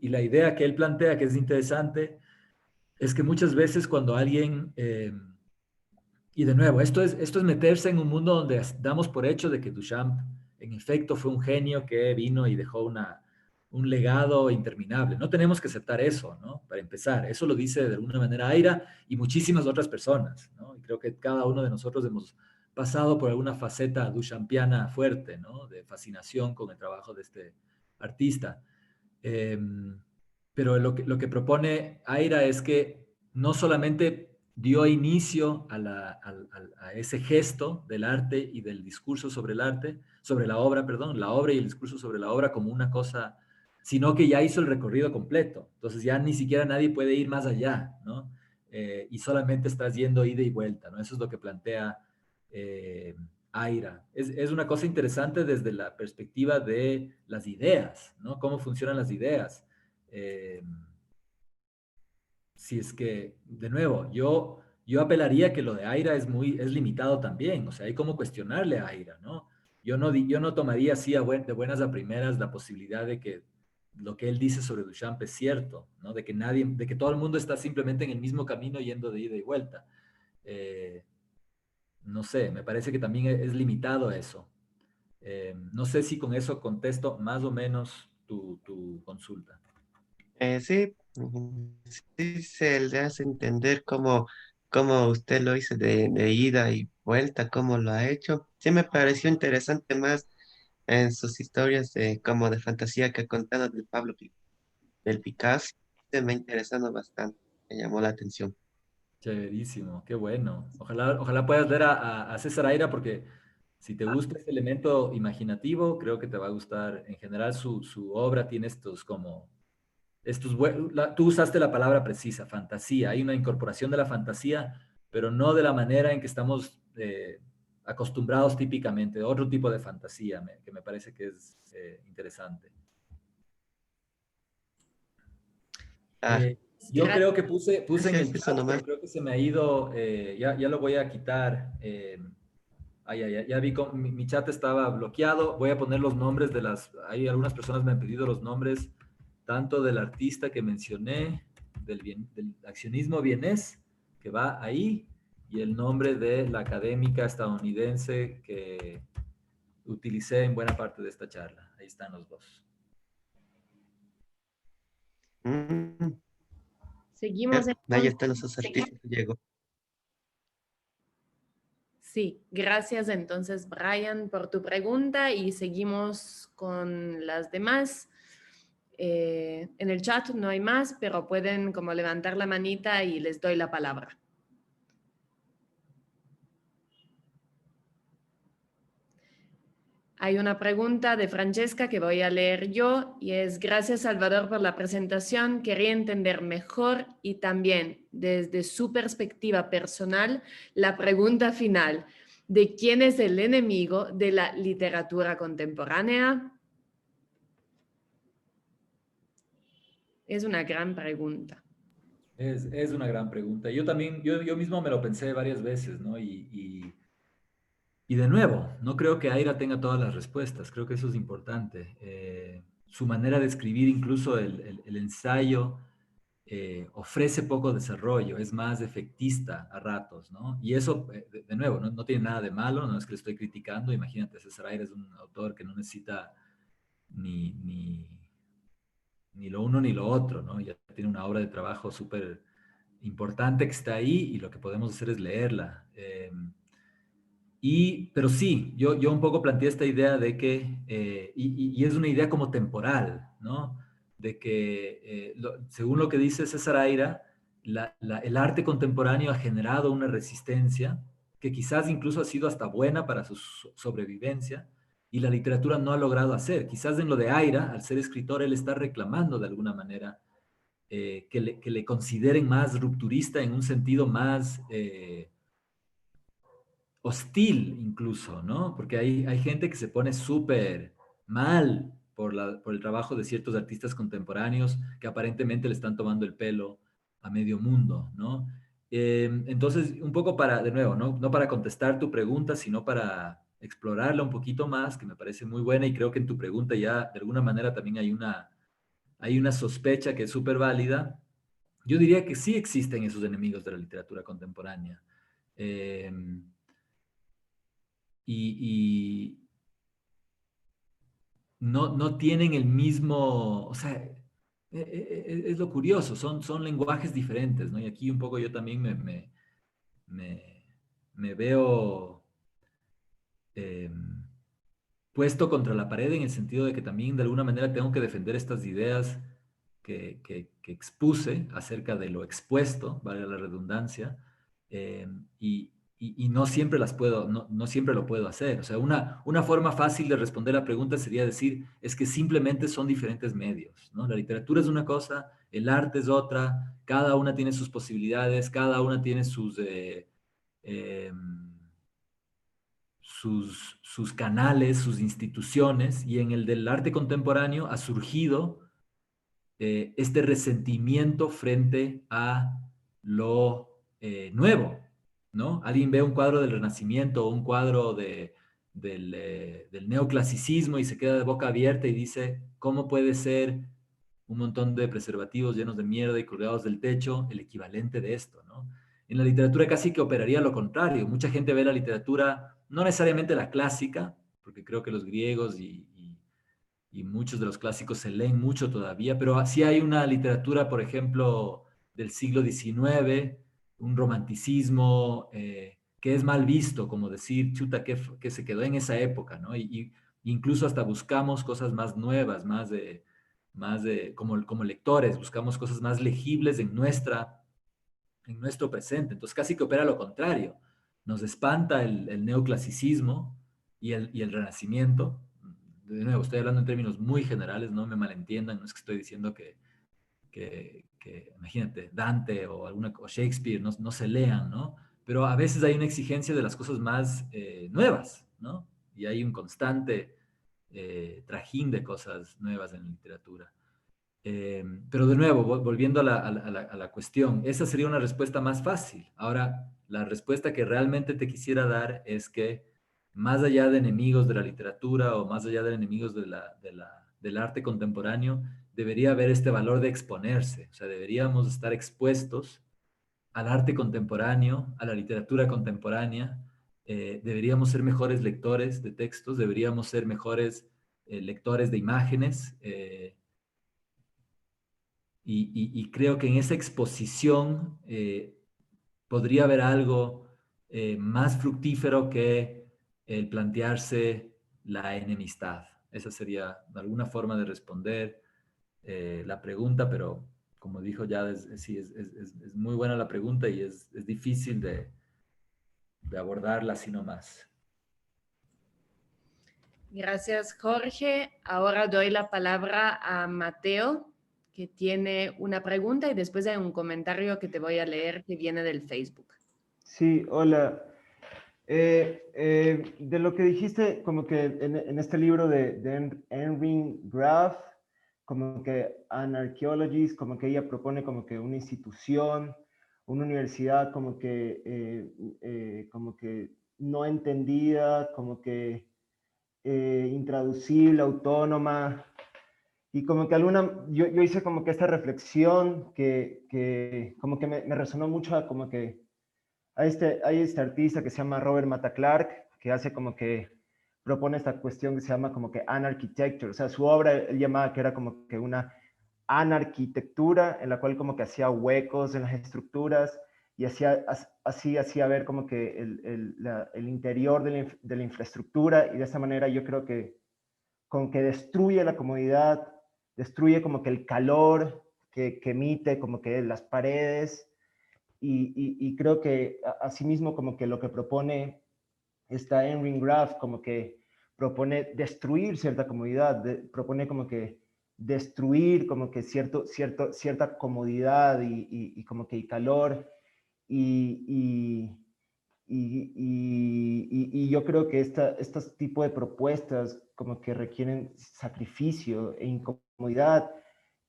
Speaker 2: la idea que él plantea, que es interesante, es que muchas veces cuando alguien y de nuevo, esto es meterse en un mundo donde damos por hecho de que Duchamp, en efecto, fue un genio que vino y dejó un legado interminable. No tenemos que aceptar eso, ¿no? Para empezar, eso lo dice de alguna manera Aira y muchísimas otras personas, ¿no? Y creo que cada uno de nosotros hemos pasado por alguna faceta duchampiana fuerte, ¿no? De fascinación con el trabajo de este artista. Eh, pero lo que propone Aira es que no solamente dio inicio a ese gesto del arte y del discurso sobre el arte, sobre la obra, perdón, la obra y el discurso sobre la obra como una cosa, sino que ya hizo el recorrido completo. Entonces ya ni siquiera nadie puede ir más allá, ¿no? Y solamente estás yendo ida y vuelta, ¿no? Eso es lo que plantea Aira. Es una cosa interesante desde la perspectiva de las ideas, ¿no? Cómo funcionan las ideas. Si es que, de nuevo, yo yo apelaría que lo de Aira es limitado también, o sea, hay como cuestionarle a Aira, ¿no? Yo no tomaría así de buenas a primeras la posibilidad de que lo que él dice sobre Duchamp es cierto, ¿no? De que todo el mundo está simplemente en el mismo camino yendo de ida y vuelta. Eh, no sé, me parece que también es limitado eso. No sé si con eso contesto más o menos tu consulta.
Speaker 3: Sí, sí se le hace entender cómo usted lo hizo de ida y vuelta, cómo lo ha hecho. Sí me pareció interesante más en sus historias como de fantasía que ha contado del del Picasso. Se me ha interesado bastante, me llamó la atención.
Speaker 2: Chéverísimo, qué bueno. Ojalá puedas ver a César Aira porque si te gusta este elemento imaginativo, creo que te va a gustar. En general, su obra tiene estos como, tú usaste la palabra precisa, fantasía. Hay una incorporación de la fantasía, pero no de la manera en que estamos acostumbrados típicamente, otro tipo de fantasía que me parece que es interesante.
Speaker 3: Ah,
Speaker 2: Yo creo que puse en
Speaker 3: gracias,
Speaker 2: el
Speaker 3: eso
Speaker 2: chat, pero
Speaker 3: nomás.
Speaker 2: creo que se me ha ido, ya lo voy a quitar. Ya vi, mi chat estaba bloqueado. Voy a poner los nombres hay algunas personas me han pedido los nombres, tanto del artista que mencioné, del accionismo vienés, que va ahí, y el nombre de la académica estadounidense que utilicé en buena parte de esta charla. Ahí están los dos.
Speaker 3: Mm,
Speaker 1: Seguimos
Speaker 3: ahí
Speaker 1: entonces.
Speaker 3: están los dos artistas, Diego.
Speaker 1: Sí, gracias entonces, Brian, por tu pregunta y seguimos con las demás. En el chat no hay más, pero pueden como levantar la manita y les doy la palabra. Hay una pregunta de Francesca que voy a leer yo y es: gracias Salvador por la presentación. Quería entender mejor y también desde su perspectiva personal la pregunta final. ¿De quién es el enemigo de la literatura contemporánea? Es una gran pregunta.
Speaker 2: Es una gran pregunta. Yo también, yo mismo me lo pensé varias veces, ¿no? Y de nuevo, no creo que Aira tenga todas las respuestas, creo que eso es importante. Su manera de escribir, incluso el ensayo, ofrece poco desarrollo, es más efectista a ratos, ¿no? Y eso, de nuevo, no tiene nada de malo, no es que le estoy criticando. Imagínate, César Aira es un autor que no necesita ni, ni, ni lo uno ni lo otro, ¿no? Ya tiene una obra de trabajo súper importante que está ahí y lo que podemos hacer es leerla. Pero sí, yo un poco planteé esta idea de que, y es una idea como temporal, ¿no? De que, según lo que dice César Aira, el arte contemporáneo ha generado una resistencia que quizás incluso ha sido hasta buena para su sobrevivencia, y la literatura no ha logrado hacer. Quizás en lo de Aira, al ser escritor, él está reclamando de alguna manera que le consideren más rupturista en un sentido más hostil incluso, ¿no? Porque hay gente que se pone súper mal por el trabajo de ciertos artistas contemporáneos que aparentemente le están tomando el pelo a medio mundo, ¿no? Entonces, un poco de nuevo, ¿no? No para contestar tu pregunta, sino para explorarla un poquito más, que me parece muy buena, y creo que en tu pregunta ya de alguna manera también hay una sospecha que es súper válida. Yo diría que sí existen esos enemigos de la literatura contemporánea. Eh, y no tienen el mismo, o sea, es lo curioso, son lenguajes diferentes, ¿no? Y aquí un poco yo también me, me veo eh, puesto contra la pared en el sentido de que también de alguna manera tengo que defender estas ideas que expuse acerca de lo expuesto, vale la redundancia, eh, y, y no siempre no siempre lo puedo hacer. O sea, una forma fácil de responder la pregunta sería decir, es que simplemente son diferentes medios, ¿no? La literatura es una cosa, el arte es otra, cada una tiene sus posibilidades, cada una tiene sus canales, sus instituciones, y en el del arte contemporáneo ha surgido este resentimiento frente a lo nuevo, ¿no? Alguien ve un cuadro del Renacimiento o un cuadro del neoclasicismo y se queda de boca abierta y dice, ¿cómo puede ser un montón de preservativos llenos de mierda y colgados del techo el equivalente de esto, ¿no? En la literatura casi que operaría lo contrario. Mucha gente ve la literatura, no necesariamente la clásica, porque creo que los griegos y muchos de los clásicos se leen mucho todavía, pero sí hay una literatura, por ejemplo, del siglo XIX, un romanticismo que es mal visto, como decir, chuta, que se quedó en esa época, ¿no? Y incluso hasta buscamos cosas más nuevas, como lectores, buscamos cosas más legibles en nuestro presente. Entonces casi que opera lo contrario. Nos espanta el neoclasicismo y el renacimiento. De nuevo, estoy hablando en términos muy generales, no me malentiendan, no es que estoy diciendo que imagínate, Dante o Shakespeare no se lean, ¿no? Pero a veces hay una exigencia de las cosas más nuevas, ¿no? Y hay un constante trajín de cosas nuevas en la literatura. Pero de nuevo, volviendo a la cuestión, esa sería una respuesta más fácil. Ahora, la respuesta que realmente te quisiera dar es que más allá de enemigos de la literatura o más allá de enemigos del arte contemporáneo, debería haber este valor de exponerse. O sea, deberíamos estar expuestos al arte contemporáneo, a la literatura contemporánea. Deberíamos ser mejores lectores de textos, deberíamos ser mejores lectores de imágenes. Y creo que en esa exposición podría haber algo más fructífero que el plantearse la enemistad. Esa sería alguna forma de responder la pregunta, pero como dijo ya, sí, es muy buena la pregunta y es difícil de abordarla así nomás.
Speaker 1: Gracias, Jorge. Ahora doy la palabra a Mateo, que tiene una pregunta y después hay un comentario que te voy a leer que viene del Facebook.
Speaker 4: Sí, hola. De lo que dijiste, como que en este libro de Henry Graff, como que Anarchaeologist, como que ella propone como que una institución, una universidad como que no entendida, como que intraducible, autónoma, y como que yo hice como que esta reflexión que como que me resonó mucho, como que hay este artista que se llama Robert Mata Clark, que hace como que propone esta cuestión que se llama como que anarchitecture, o sea, su obra él llamaba que era como que una anarquitectura en la cual como que hacía huecos en las estructuras y así hacía ver como que el interior de la infraestructura, y de esa manera yo creo que con que destruye la comodidad, destruye como que el calor que emite como que las paredes, y creo que asimismo como que lo que propone esta Henry Graff como que propone destruir cierta comodidad, propone como que destruir como que cierta comodidad y como que y calor, y, y yo creo que estos tipos de propuestas como que requieren sacrificio e incomodidad,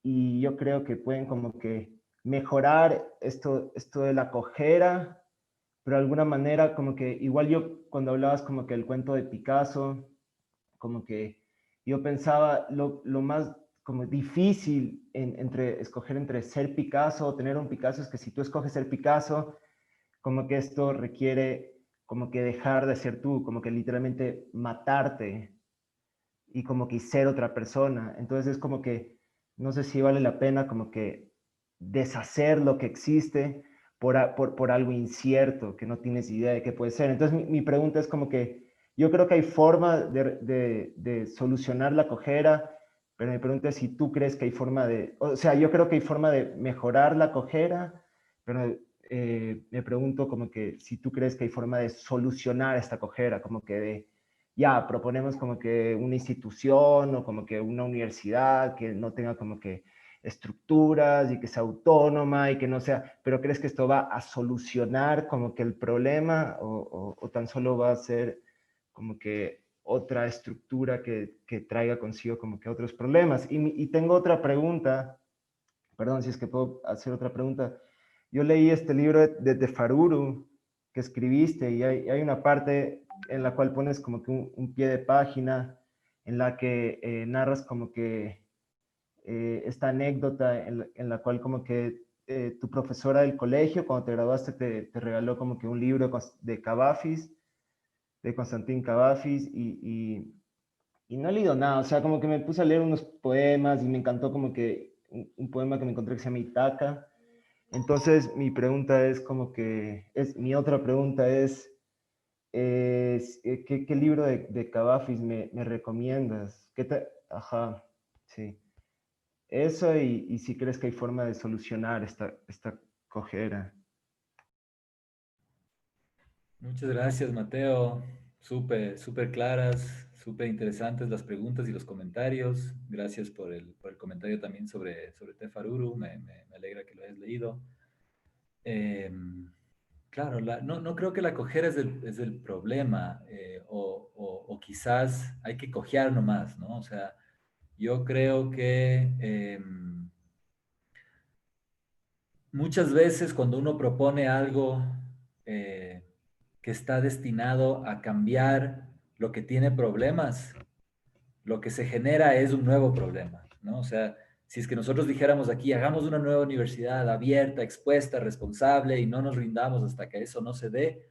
Speaker 4: y yo creo que pueden como que mejorar esto de la cojera, pero de alguna manera como que igual yo cuando hablabas como que el cuento de Picasso, como que yo pensaba lo más como difícil escoger entre ser Picasso o tener un Picasso es que si tú escoges ser Picasso, como que esto requiere como que dejar de ser tú, como que literalmente matarte y como que ser otra persona. Entonces es como que no sé si vale la pena como que deshacer lo que existe por algo incierto, que no tienes idea de qué puede ser. Entonces mi pregunta es como que yo creo que hay forma de solucionar la cojera, pero mi pregunta es si tú crees que hay forma o sea, yo creo que hay forma de mejorar la cojera, pero me pregunto como que si tú crees que hay forma de solucionar esta cojera, como que ya proponemos como que una institución o como que una universidad que no tenga como que estructuras y que sea autónoma y que no sea, pero ¿crees que esto va a solucionar como que el problema o tan solo va a ser como que otra estructura que traiga consigo como que otros problemas? Y tengo otra pregunta, perdón si es que puedo hacer otra pregunta. yo leí este libro de Faruru que escribiste y hay una parte en la cual pones como que un pie de página en la que narras como que esta anécdota en la cual como que tu profesora del colegio, cuando te graduaste, te regaló como que un libro de Cavafis, de Constantin Cavafis, y no he leído nada, o sea, como que me puse a leer unos poemas y me encantó como que un poema que me encontré que se llama Itaca. Entonces, mi pregunta es como que, mi otra pregunta es, ¿qué libro de Cavafis me recomiendas? Ajá, sí. Eso y si crees que hay forma de solucionar esta cojera.
Speaker 2: Muchas gracias, Mateo. Súper, súper claras, súper interesantes las preguntas y los comentarios. Gracias por el comentario también sobre Tefaruru. Me alegra que lo hayas leído. Claro, no creo que la cojera es el problema, o quizás hay que cojear nomás, ¿no? O sea, yo creo que muchas veces cuando uno propone algo eh, que está destinado a cambiar lo que tiene problemas, lo que se genera es un nuevo problema, ¿no? O sea, si es que nosotros dijéramos aquí, hagamos una nueva universidad abierta, expuesta, responsable y no nos rindamos hasta que eso no se dé,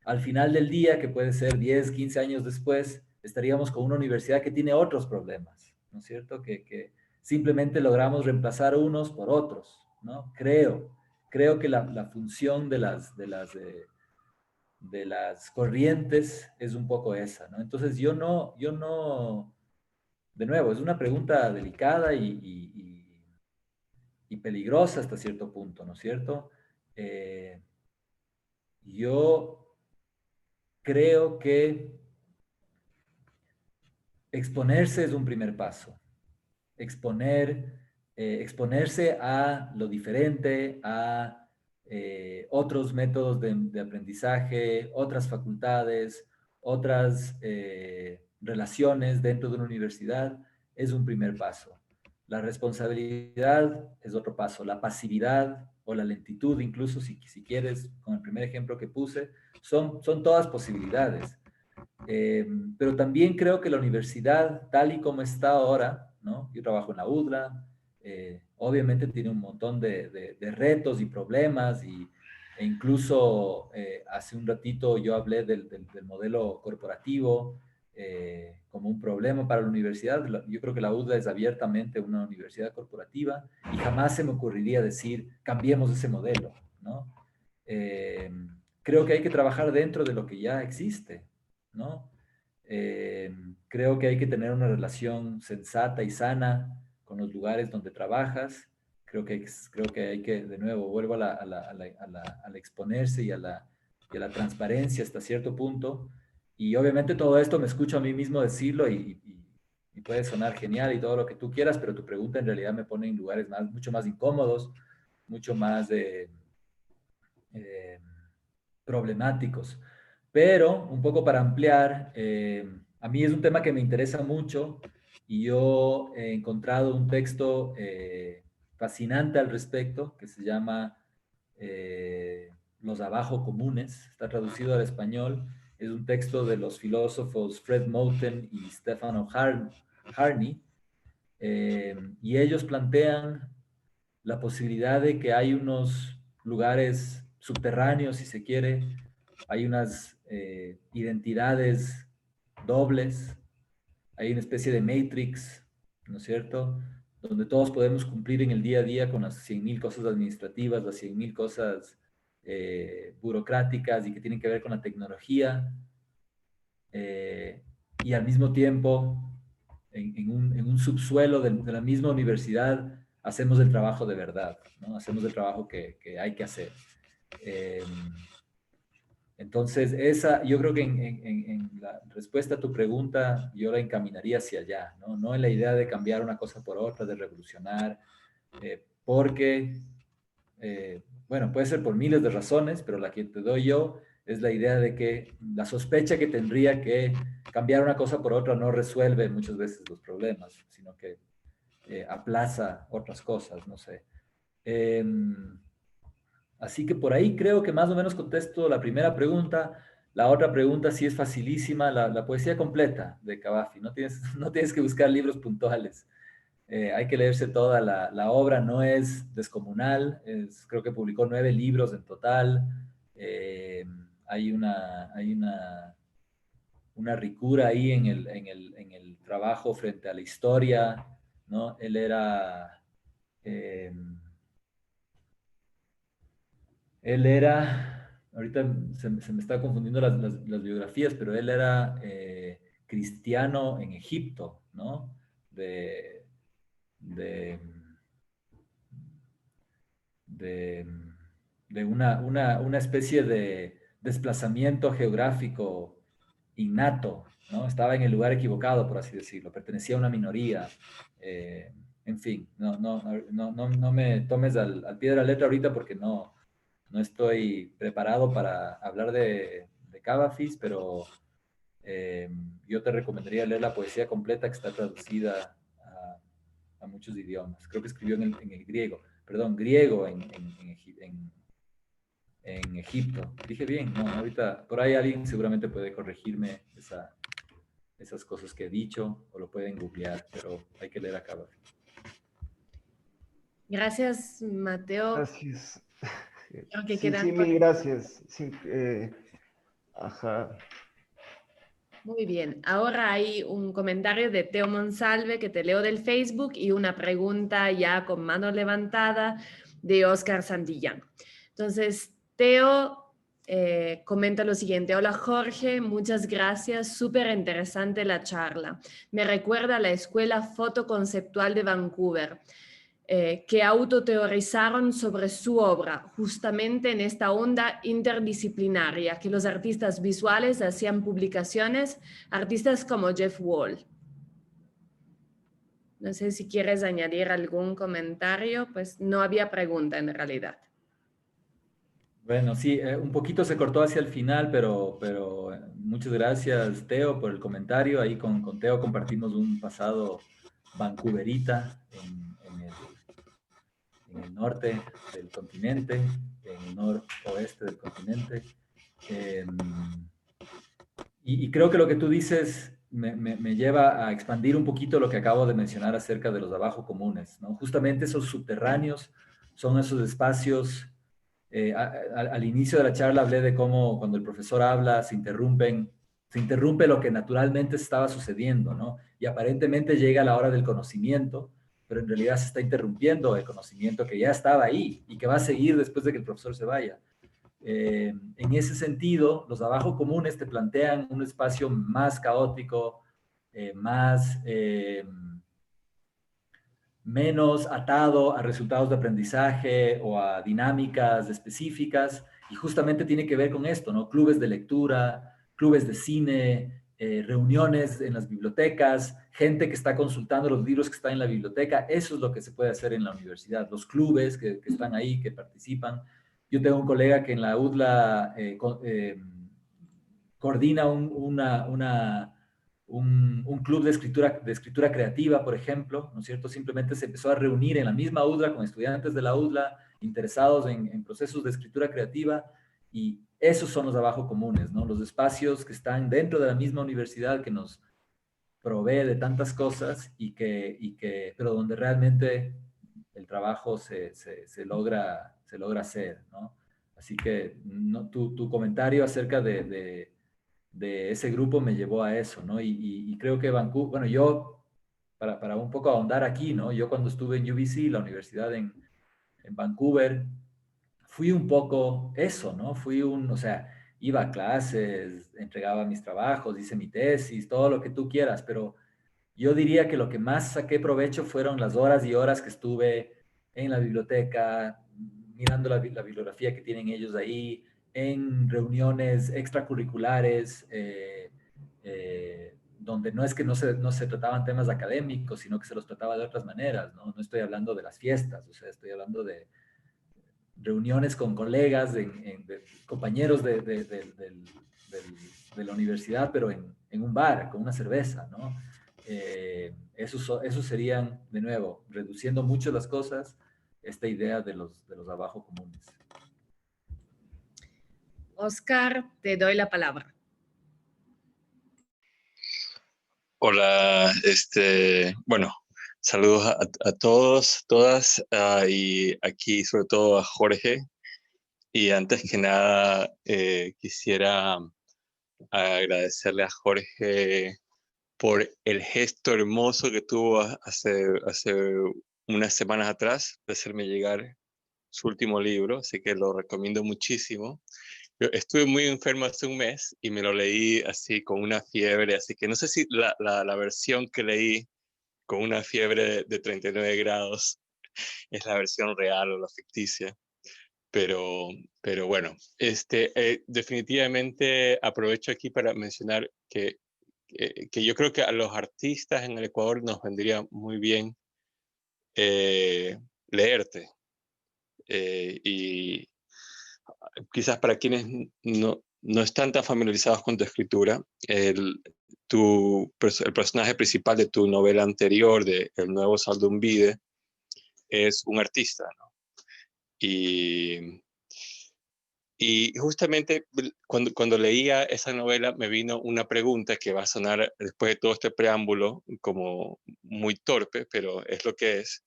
Speaker 2: al final del día, que puede ser 10, 15 años después, estaríamos con una universidad que tiene otros problemas, ¿no es cierto? Que simplemente logramos reemplazar unos por otros, ¿no? Creo que la función de las corrientes es un poco esa, ¿no? Entonces yo no, de nuevo, es una pregunta delicada y peligrosa hasta cierto punto, ¿no es cierto? Eh, yo creo que exponerse es un primer paso. Exponerse a lo diferente, a otros métodos de aprendizaje, otras facultades, otras relaciones dentro de una universidad, es un primer paso. La responsabilidad es otro paso. La pasividad o la lentitud, incluso si quieres, con el primer ejemplo que puse, son todas posibilidades. Pero también creo que la universidad, tal y como está ahora, ¿no? Yo trabajo en la UDLA, obviamente tiene un montón de retos y problemas e incluso hace un ratito yo hablé del modelo corporativo como un problema para la universidad. Yo creo que la UDLA es abiertamente una universidad corporativa y jamás se me ocurriría decir, cambiemos ese modelo, ¿no? Eh, Creo que hay que trabajar dentro de lo que ya existe, ¿no? Creo que hay que tener una relación sensata y sana con los lugares donde trabajas. Creo que hay que, de nuevo, vuelvo al exponerse y a la transparencia hasta cierto punto. Y obviamente todo esto me escucho a mí mismo decirlo y puede sonar genial y todo lo que tú quieras, pero tu pregunta en realidad me pone en lugares mucho más incómodos, mucho más eh, problemáticos. Pero un poco para ampliar, a mí es un tema que me interesa mucho y yo he encontrado un texto fascinante al respecto que se llama Los Abajo Comunes, está traducido al español, es un texto de los filósofos Fred Moten y Stefano Harney, y ellos plantean la posibilidad de que hay unos lugares subterráneos, si se quiere, hay unas identidades dobles, hay una especie de matrix, ¿no es cierto? Donde todos podemos cumplir en el día a día con las 100.000 cosas administrativas, las 100.000 cosas burocráticas y que tienen que ver con la tecnología, y al mismo tiempo, en un subsuelo de la misma universidad, hacemos el trabajo de verdad, ¿no? Hacemos el trabajo que hay que hacer. Eh, entonces, yo creo que en la respuesta a tu pregunta, yo la encaminaría hacia allá, ¿no? No en la idea de cambiar una cosa por otra, de revolucionar, porque, bueno, puede ser por miles de razones, pero la que te doy yo es la idea de que la sospecha que tendría que cambiar una cosa por otra no resuelve muchas veces los problemas, sino que aplaza otras cosas, no sé. Así que por ahí creo que más o menos contesto la primera pregunta. La otra pregunta sí es facilísima, la poesía completa de Cavafy. No tienes, no tienes que buscar libros puntuales. Hay que leerse toda la obra, no es descomunal. Creo que publicó 9 libros en total. Eh, hay una ricura ahí en el trabajo frente a la historia, ¿no? Eh, ahorita se me está confundiendo las biografías, pero él era cristiano en Egipto, ¿no? De, de, de, de una especie de desplazamiento geográfico innato, ¿no? Estaba en el lugar equivocado, por así decirlo, pertenecía a una minoría. eh, en fin, no me tomes al pie de la letra ahorita porque no estoy preparado para hablar de Cavafis, pero yo te recomendaría leer la poesía completa que está traducida a muchos idiomas. Creo que escribió en el griego, perdón, griego en Egipto. Dije bien, no, ahorita por ahí alguien seguramente puede corregirme esas cosas que he dicho o lo pueden googlear, pero hay que leer a Cavafis.
Speaker 1: Gracias, Mateo.
Speaker 4: Gracias.
Speaker 1: Creo que
Speaker 4: Sí,
Speaker 1: quedan
Speaker 4: sí, mil gracias. Sí, ajá.
Speaker 1: muy bien. Ahora hay un comentario de Teo Monsalve que te leo del Facebook y una pregunta ya con mano levantada de Oscar Santillán. Entonces, Teo comenta lo siguiente. Hola Jorge, muchas gracias. Súper interesante la charla. Me recuerda a la Escuela Fotoconceptual de Vancouver. Que autoteorizaron sobre su obra, justamente en esta onda interdisciplinaria, que los artistas visuales hacían publicaciones, artistas como Jeff Wall. No sé si quieres añadir algún comentario, pues no había pregunta en realidad.
Speaker 2: Bueno, sí, un poquito se cortó hacia el final, pero muchas gracias, Teo, por el comentario. Ahí con Teo compartimos un pasado vancouverita en el norte del continente, en el noroeste del continente. Eh, y creo que lo que tú dices me lleva a expandir un poquito lo que acabo de mencionar acerca de los abajo comunes, ¿no? Justamente esos subterráneos son esos espacios. Al inicio de la charla hablé de cómo cuando el profesor habla se interrumpe lo que naturalmente estaba sucediendo, ¿no? Y aparentemente llega la hora del conocimiento, pero en realidad se está interrumpiendo el conocimiento que ya estaba ahí y que va a seguir después de que el profesor se vaya. En ese sentido, los abajo comunes te plantean un espacio más caótico, menos atado a resultados de aprendizaje o a dinámicas específicas, y justamente tiene que ver con esto, ¿no? Clubes de lectura, clubes de cine, reuniones en las bibliotecas, gente que está consultando los libros que están en la biblioteca. Eso es lo que se puede hacer en la universidad, los clubes que están ahí, que participan. Yo tengo un colega que en la UDLA coordina un club de escritura creativa, por ejemplo, ¿no es cierto? Simplemente se empezó a reunir en la misma UDLA con estudiantes de la UDLA interesados en procesos de escritura creativa, y esos son los abajo comunes, ¿no? Los espacios que están dentro de la misma universidad que nos provee de tantas cosas pero donde realmente el trabajo se logra hacer, ¿no? Así que tu comentario acerca de ese grupo me llevó a eso, ¿no? Y creo que Vancouver, bueno, yo, para un poco ahondar aquí, ¿no? Yo cuando estuve en UBC, la universidad en Vancouver, fui un poco eso, ¿no? O sea, iba a clases, entregaba mis trabajos, hice mi tesis, todo lo que tú quieras, pero yo diría que lo que más saqué provecho fueron las horas y horas que estuve en la biblioteca, mirando la bibliografía que tienen ellos ahí, en reuniones extracurriculares, donde no es que no se trataban temas académicos, sino que se los trataba de otras maneras, ¿no? No estoy hablando de las fiestas, o sea, estoy hablando de reuniones con colegas, compañeros de la universidad, pero en un bar, con una cerveza, ¿no? Esos serían, de nuevo, reduciendo mucho las cosas, esta idea de los abajo comunes.
Speaker 1: Oscar, te doy la palabra.
Speaker 5: Hola, bueno, saludos a todos, todas, y aquí sobre todo a Jorge. Y antes que nada, quisiera agradecerle a Jorge por el gesto hermoso que tuvo hace unas semanas atrás de hacerme llegar su último libro, así que lo recomiendo muchísimo. Yo estuve muy enfermo hace un mes y me lo leí así con una fiebre, así que no sé si la versión que leí con una fiebre de 39 grados es la versión real o la ficticia, pero, pero bueno, definitivamente aprovecho aquí para mencionar que yo creo que a los artistas en el Ecuador nos vendría muy bien leerte, y quizás para quienes no están tan familiarizados con tu escritura, el personaje principal de tu novela anterior, de El nuevo Saldumbide, es un artista, ¿no? Y justamente cuando leía esa novela me vino una pregunta que va a sonar después de todo este preámbulo como muy torpe, pero es lo que es.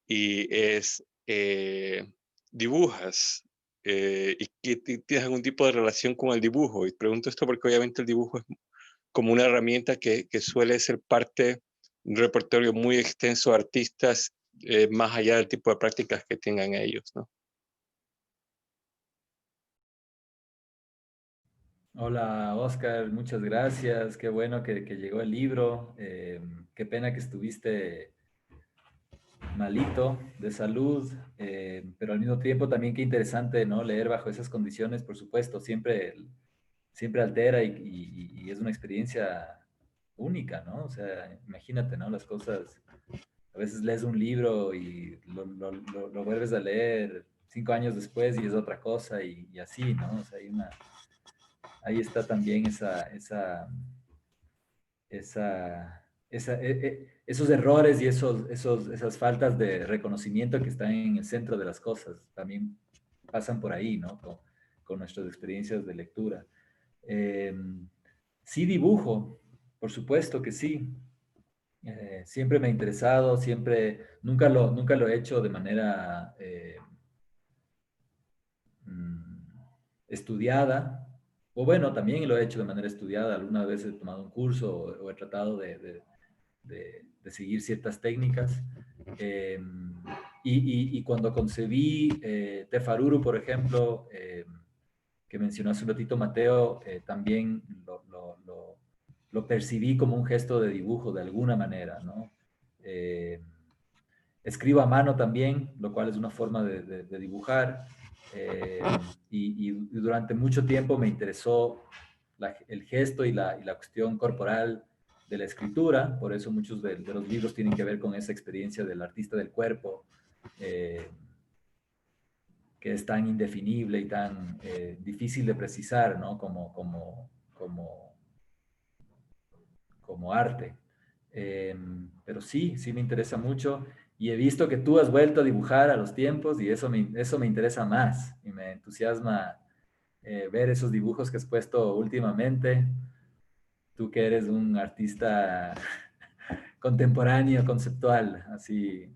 Speaker 5: Y es, ¿dibujas? ¿Y tienes algún tipo de relación con el dibujo? Y pregunto esto porque obviamente el dibujo es como una herramienta que suele ser parte de un repertorio muy extenso de artistas, más allá del tipo de prácticas que tengan ellos, ¿no?
Speaker 2: Hola Oscar, muchas gracias. Qué bueno que llegó el libro. Qué pena que estuviste malito de salud, pero al mismo tiempo también qué interesante, ¿no? Leer bajo esas condiciones, por supuesto, siempre altera y es una experiencia única, ¿no? O sea, imagínate, ¿no? Las cosas, a veces lees un libro y lo vuelves a leer 5 años después y es otra cosa y así, ¿no? O sea, ahí está también esos errores y esas faltas de reconocimiento que están en el centro de las cosas, también pasan por ahí, ¿no? Con nuestras experiencias de lectura. Eh, sí dibujo, por supuesto que sí. Siempre me ha interesado, nunca lo he hecho de manera estudiada, o bueno, también lo he hecho de manera estudiada, alguna vez he tomado un curso o he tratado de seguir ciertas técnicas. Eh, y cuando concebí Tefaruru, por ejemplo, que mencionó hace un ratito Mateo, también lo percibí como un gesto de dibujo de alguna manera, ¿no? Escribo a mano también, lo cual es una forma de dibujar. Y durante mucho tiempo me interesó el gesto y la cuestión corporal de la escritura, por eso muchos de los libros tienen que ver con esa experiencia del artista del cuerpo, que es tan indefinible y tan difícil de precisar, ¿no? Como arte. Pero sí me interesa mucho y he visto que tú has vuelto a dibujar a los tiempos y eso me interesa más y me entusiasma ver esos dibujos que has puesto últimamente. Tú que eres un artista contemporáneo, conceptual, así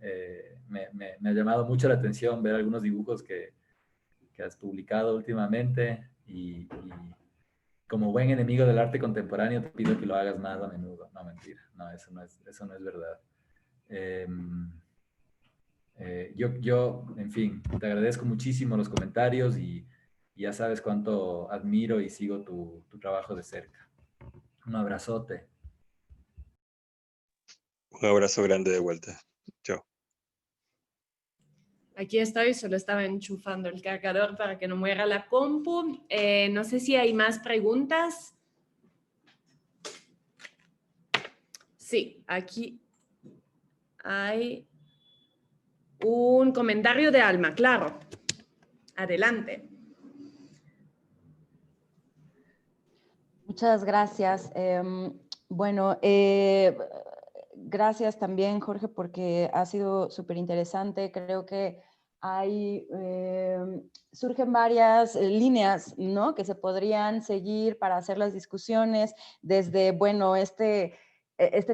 Speaker 2: me ha llamado mucho la atención ver algunos dibujos que has publicado últimamente y como buen enemigo del arte contemporáneo te pido que lo hagas más a menudo. No, mentira, no, eso no es verdad. Eh, en fin, te agradezco muchísimo los comentarios y ya sabes cuánto admiro y sigo tu trabajo de cerca. Un abrazote.
Speaker 5: Un abrazo grande de vuelta. Chao.
Speaker 1: Aquí estoy, solo estaba enchufando el cargador para que no muera la compu. No sé si hay más preguntas. Sí, aquí hay un comentario de Alma, claro. Adelante.
Speaker 6: Muchas gracias. Bueno, gracias también, Jorge, porque ha sido súper interesante. Creo que surgen varias líneas, ¿no?, que se podrían seguir para hacer las discusiones, desde, bueno, este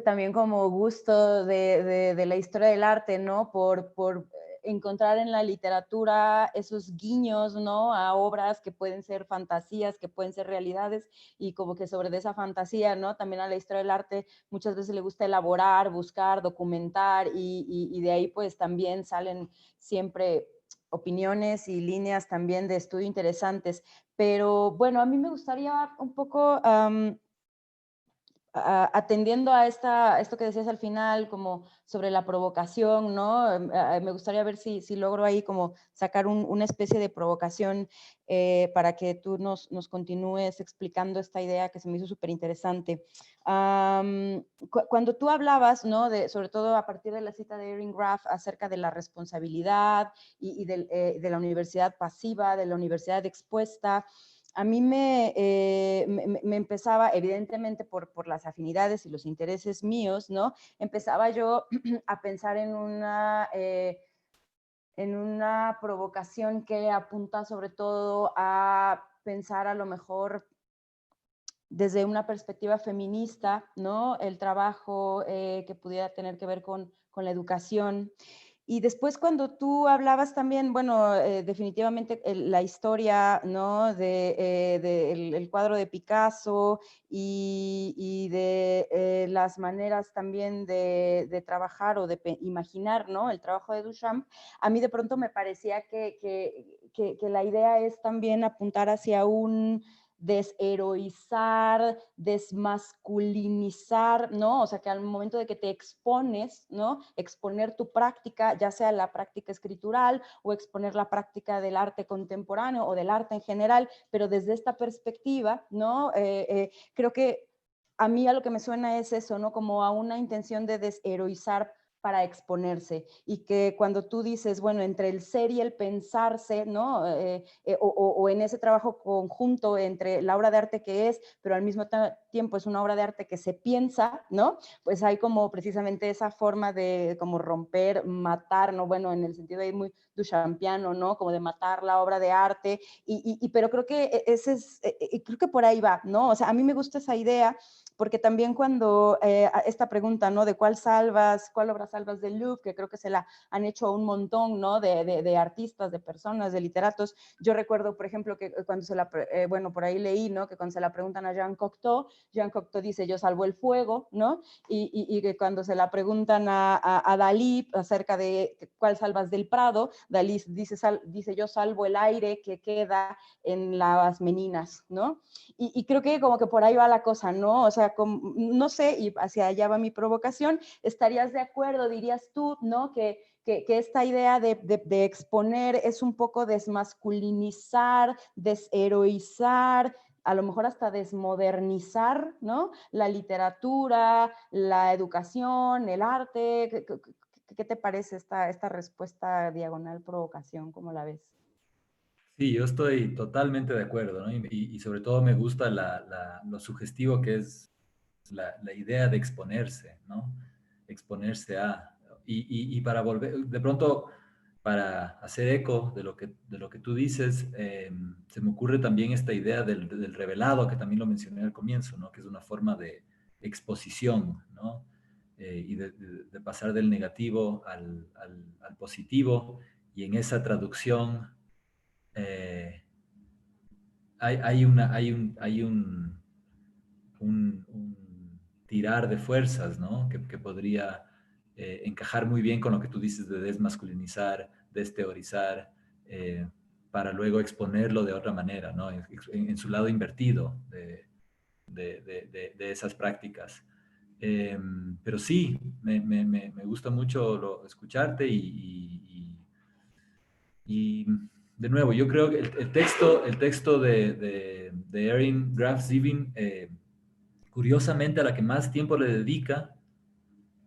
Speaker 6: también como gusto de la historia del arte, ¿no?, por encontrar en la literatura esos guiños, ¿no?, a obras que pueden ser fantasías, que pueden ser realidades, y como que sobre esa fantasía, ¿no?, también a la historia del arte muchas veces le gusta elaborar, buscar, documentar, y de ahí pues también salen siempre opiniones y líneas también de estudio interesantes. Pero bueno, a mí me gustaría un poco atendiendo a esto que decías al final, como sobre la provocación, ¿no? Me gustaría ver si logro ahí como sacar una especie de provocación para que tú nos continúes explicando esta idea que se me hizo súper interesante. Cuando tú hablabas, ¿no?, sobre todo a partir de la cita de Erin Graff acerca de la responsabilidad y de la universidad pasiva, de la universidad expuesta, a mí me empezaba, evidentemente por las afinidades y los intereses míos, ¿no?, empezaba yo a pensar en una provocación que apunta sobre todo a pensar a lo mejor desde una perspectiva feminista, ¿no?, el trabajo que pudiera tener que ver con la educación. Y después cuando tú hablabas también, bueno, definitivamente la historia, ¿no?, el cuadro de Picasso y de las maneras también de trabajar o de imaginar, ¿no?, el trabajo de Duchamp, a mí de pronto me parecía que la idea es también apuntar hacia un desheroizar, desmasculinizar, ¿no? O sea, que al momento de que te expones, ¿no?, exponer tu práctica, ya sea la práctica escritural o exponer la práctica del arte contemporáneo o del arte en general, pero desde esta perspectiva, ¿no? Creo que a mí a lo que me suena es eso, ¿no?, como a una intención de desheroizar para exponerse, y que cuando tú dices, bueno, entre el ser y el pensarse, ¿no?, o en ese trabajo conjunto entre la obra de arte que es, pero al mismo tiempo es una obra de arte que se piensa, ¿no?, pues hay como precisamente esa forma de como romper, matar, ¿no?, bueno, en el sentido ahí muy duchampiano, ¿no?, como de matar la obra de arte, pero creo que creo que por ahí va, ¿no? O sea, a mí me gusta esa idea, porque también cuando esta pregunta, ¿no?, de cuál obra salvas del Louvre, que creo que se la han hecho un montón, ¿no?, de artistas, de personas, de literatos. Yo recuerdo, por ejemplo, que cuando bueno, por ahí leí, ¿no?, que cuando se la preguntan a Jean Cocteau dice, yo salvo el fuego, ¿no? Y que cuando se la preguntan a Dalí acerca de cuál salvas del Prado, Dalí dice, yo salvo el aire que queda en las meninas, ¿no? Y creo que como que por ahí va la cosa, ¿no? O sea, no sé, y hacia allá va mi provocación, ¿estarías de acuerdo, dirías tú, ¿no?, que esta idea de exponer es un poco desmasculinizar, desheroizar, a lo mejor hasta desmodernizar, ¿no?, la literatura, la educación, el arte? ¿Qué te parece esta respuesta diagonal provocación? ¿Cómo la ves?
Speaker 2: Sí, yo estoy totalmente de acuerdo, ¿no? Y sobre todo me gusta lo sugestivo que es la idea de exponerse, ¿no? Exponerse a... Y para volver, de pronto, para hacer eco de lo que tú dices, se me ocurre también esta idea del revelado, que también lo mencioné al comienzo, ¿no?, que es una forma de exposición, ¿no? Y de pasar del negativo al positivo, y en esa traducción eh, hay un tirar de fuerzas, ¿no?, que podría encajar muy bien con lo que tú dices de desmasculinizar, desteorizar, para luego exponerlo de otra manera, ¿no?, en su lado invertido de esas prácticas. Pero sí, me gusta mucho escucharte y de nuevo, yo creo que el texto de Erin Graf Zevin, curiosamente a la que más tiempo le dedica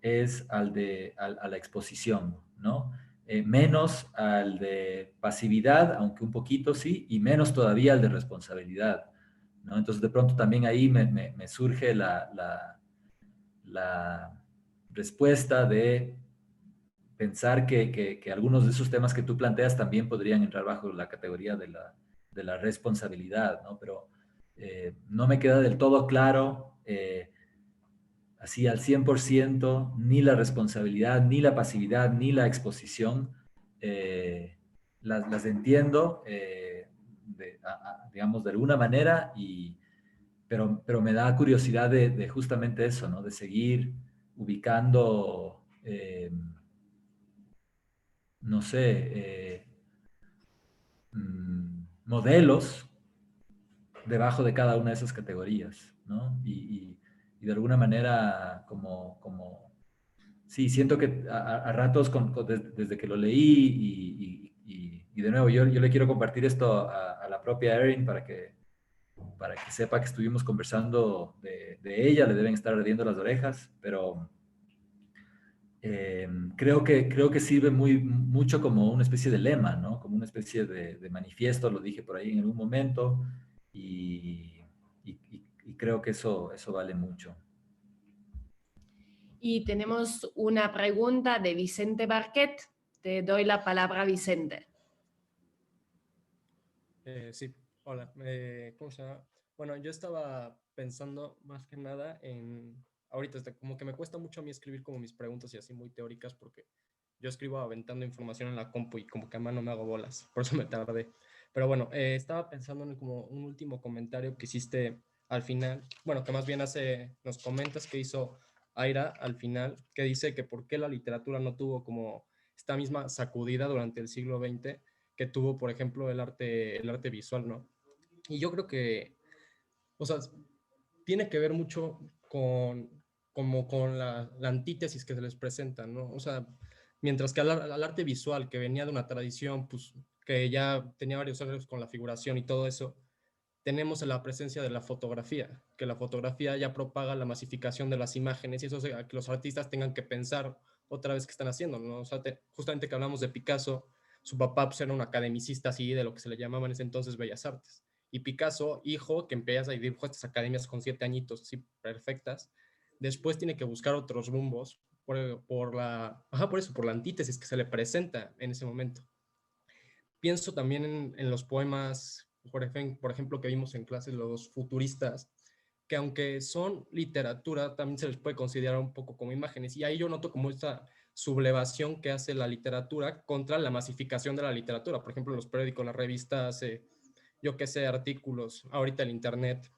Speaker 2: es a la exposición, ¿no? Menos al de pasividad, aunque un poquito sí, y menos todavía al de responsabilidad, ¿no? Entonces de pronto también ahí me surge la respuesta de pensar que algunos de esos temas que tú planteas también podrían entrar bajo la categoría de la responsabilidad, ¿no? Pero no me queda del todo claro, así al 100%, ni la responsabilidad, ni la pasividad, ni la exposición. Las entiendo, digamos, de alguna manera, pero me da curiosidad de justamente eso, ¿no? De seguir ubicando, no sé, modelos debajo de cada una de esas categorías, ¿no? Y de alguna manera, sí, siento que a ratos, desde que lo leí, y de nuevo, yo le quiero compartir esto a la propia Erin para que sepa que estuvimos conversando de ella, le deben estar ardiendo las orejas, pero creo que sirve mucho como una especie de lema, ¿no? Como una especie de manifiesto, lo dije por ahí en algún momento, y creo que eso vale mucho.
Speaker 1: Y tenemos una pregunta de Vicente Barquet. Te doy la palabra, Vicente.
Speaker 7: Sí, hola. ¿Cómo se llama? Bueno, yo estaba pensando más que nada ahorita como que me cuesta mucho a mí escribir como mis preguntas y así muy teóricas porque yo escribo aventando información en la compu y como que a mano me hago bolas, por eso me tardé. Pero bueno, estaba pensando en como un último comentario que hiciste al final, bueno, que más bien nos comentas que hizo Aira al final, que dice que por qué la literatura no tuvo como esta misma sacudida durante el siglo XX que tuvo, por ejemplo, el arte visual, ¿no? Y yo creo que, o sea, tiene que ver mucho con la antítesis que se les presenta, ¿no? O sea, mientras que al arte visual, que venía de una tradición, pues, que ya tenía varios años con la figuración y todo eso, tenemos la presencia de la fotografía, que la fotografía ya propaga la masificación de las imágenes y eso hace que los artistas tengan que pensar otra vez qué están haciendo, ¿no? O sea, justamente que hablamos de Picasso, su papá pues, era un academicista así de lo que se le llamaba en ese entonces Bellas Artes. Y Picasso, hijo, que empieza y dibuja estas academias con 7 añitos, así perfectas, después tiene que buscar otros rumbos por la antítesis que se le presenta en ese momento. Pienso también en los poemas, por ejemplo, que vimos en clases, los futuristas, que aunque son literatura, también se les puede considerar un poco como imágenes. Y ahí yo noto como esta sublevación que hace la literatura contra la masificación de la literatura. Por ejemplo, los periódicos, las revistas, yo qué sé, artículos, ahorita el internet.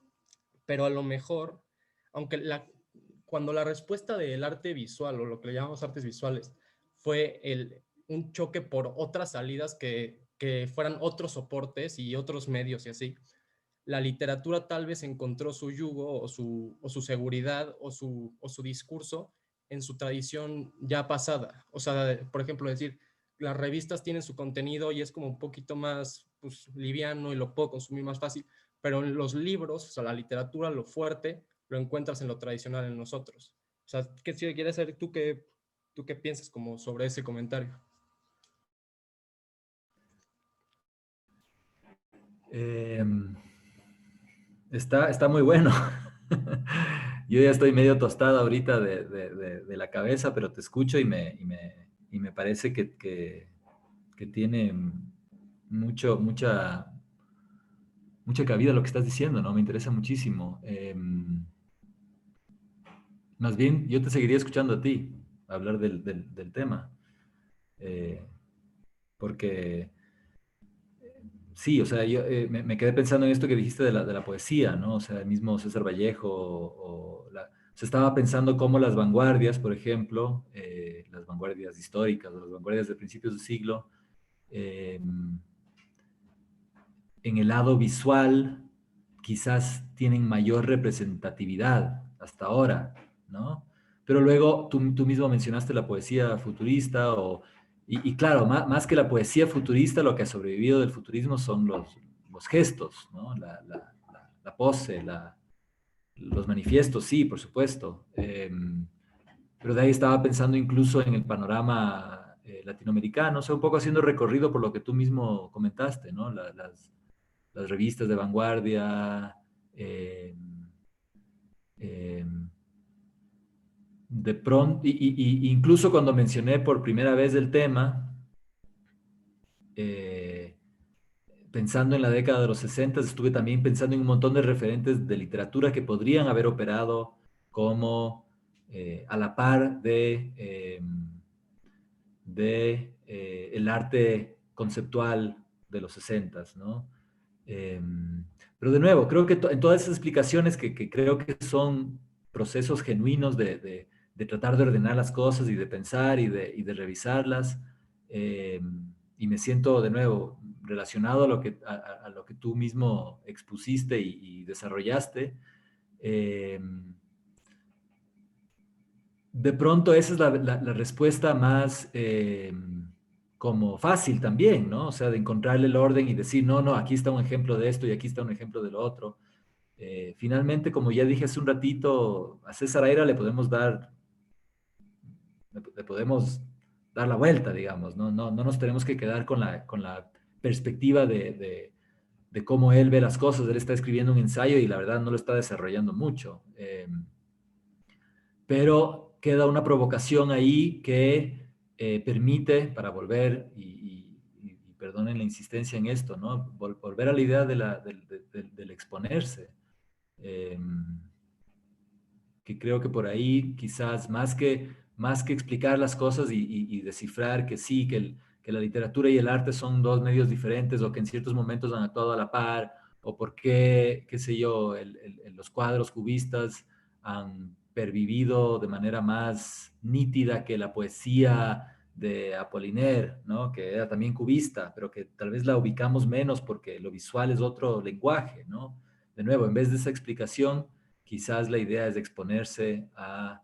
Speaker 7: Pero a lo mejor, aunque cuando la respuesta del arte visual, o lo que le llamamos artes visuales, fue un choque por otras salidas que fueran otros soportes y otros medios y así, la literatura tal vez encontró su yugo o su seguridad o su discurso en su tradición ya pasada. O sea, por ejemplo, decir, las revistas tienen su contenido y es como un poquito más pues, liviano y lo puedo consumir más fácil, pero en los libros, o sea, la literatura, lo fuerte, lo encuentras en lo tradicional en nosotros. O sea, ¿qué quieres saber tú qué piensas como sobre ese comentario?
Speaker 2: Está muy bueno. Yo ya estoy medio tostado ahorita de la cabeza, pero te escucho y me parece que tiene mucha cabida lo que estás diciendo, ¿no? Me interesa muchísimo. Más bien, yo te seguiría escuchando a ti hablar del tema. Porque sí, o sea, yo me quedé pensando en esto que dijiste de la poesía, ¿no? O sea, el mismo César Vallejo, o sea, estaba pensando cómo las vanguardias, por ejemplo, las vanguardias históricas o las vanguardias de principios del siglo, eh, en el lado visual quizás tienen mayor representatividad hasta ahora, ¿no? Pero luego tú mismo mencionaste la poesía futurista y claro, más que la poesía futurista, lo que ha sobrevivido del futurismo son los gestos, ¿no? La pose, los manifiestos, sí, por supuesto. Pero de ahí estaba pensando incluso en el panorama latinoamericano, o sea, un poco haciendo recorrido por lo que tú mismo comentaste, ¿no? Las revistas de vanguardia, eh, eh, de pronto, incluso cuando mencioné por primera vez el tema, pensando en la década de los 60, estuve también pensando en un montón de referentes de literatura que podrían haber operado como a la par de el arte conceptual de los 60, ¿no? Pero de nuevo, creo que en todas esas explicaciones que creo que son procesos genuinos de tratar de ordenar las cosas y de pensar y de revisarlas, y me siento de nuevo relacionado a lo que tú mismo expusiste y desarrollaste. De pronto esa es la respuesta más como fácil también, ¿no? O sea, de encontrarle el orden y decir, no, no, aquí está un ejemplo de esto y aquí está un ejemplo de lo otro. Finalmente, como ya dije hace un ratito, a César Aira le podemos dar la vuelta, digamos, ¿no? No nos tenemos que quedar con la perspectiva de cómo él ve las cosas. Él está escribiendo un ensayo y la verdad no lo está desarrollando mucho. Pero queda una provocación ahí que permite, para volver, y perdonen la insistencia en esto, ¿no? Volver a la idea del exponerse. Eh, que creo que por ahí quizás más que explicar las cosas y descifrar que sí, que la literatura y el arte son dos medios diferentes o que en ciertos momentos han actuado a la par, o por qué, qué sé yo, los cuadros cubistas han pervivido de manera más nítida que la poesía de Apollinaire, ¿no? Que era también cubista, pero que tal vez la ubicamos menos porque lo visual es otro lenguaje, ¿no? De nuevo, en vez de esa explicación, quizás la idea es exponerse a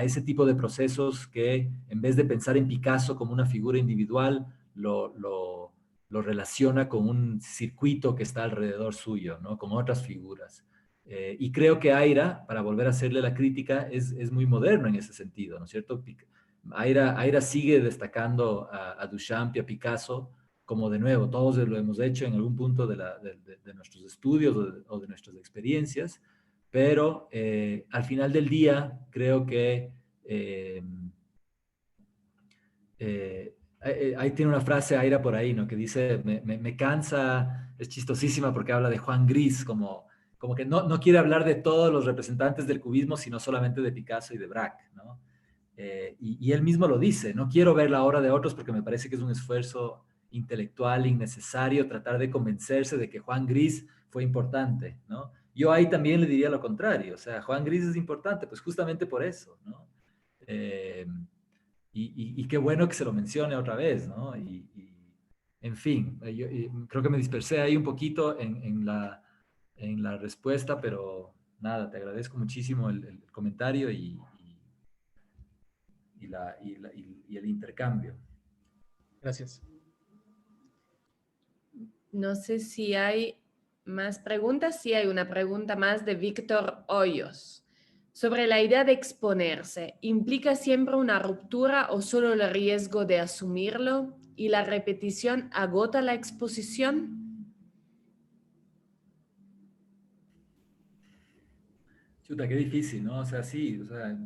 Speaker 2: ese tipo de procesos que en vez de pensar en Picasso como una figura individual, lo relaciona con un circuito que está alrededor suyo, ¿no? Con otras figuras. Y creo que Aira, para volver a hacerle la crítica, es muy moderno en ese sentido, ¿no es cierto? Aira sigue destacando a Duchamp y a Picasso como de nuevo, todos lo hemos hecho en algún punto de nuestros estudios o de nuestras experiencias, pero al final del día creo que ahí tiene una frase Aira por ahí, ¿no? Que dice, me cansa, es chistosísima porque habla de Juan Gris, como que no quiere hablar de todos los representantes del cubismo, sino solamente de Picasso y de Braque, ¿no? Y él mismo lo dice, no quiero ver la obra de otros porque me parece que es un esfuerzo intelectual innecesario tratar de convencerse de que Juan Gris fue importante, ¿no? Yo ahí también le diría lo contrario, o sea, Juan Gris es importante, pues justamente por eso, ¿no? Y qué bueno que se lo mencione otra vez, ¿no? En fin, yo creo que me dispersé ahí un poquito en la respuesta, pero nada, te agradezco muchísimo el comentario y el intercambio.
Speaker 7: Gracias.
Speaker 1: No sé si hay más preguntas. Sí, hay una pregunta más de Víctor Hoyos. Sobre la idea de exponerse, ¿implica siempre una ruptura o solo el riesgo de asumirlo? ¿Y la repetición agota la exposición?
Speaker 2: Chuta, qué difícil, ¿no? O sea, sí, o sea,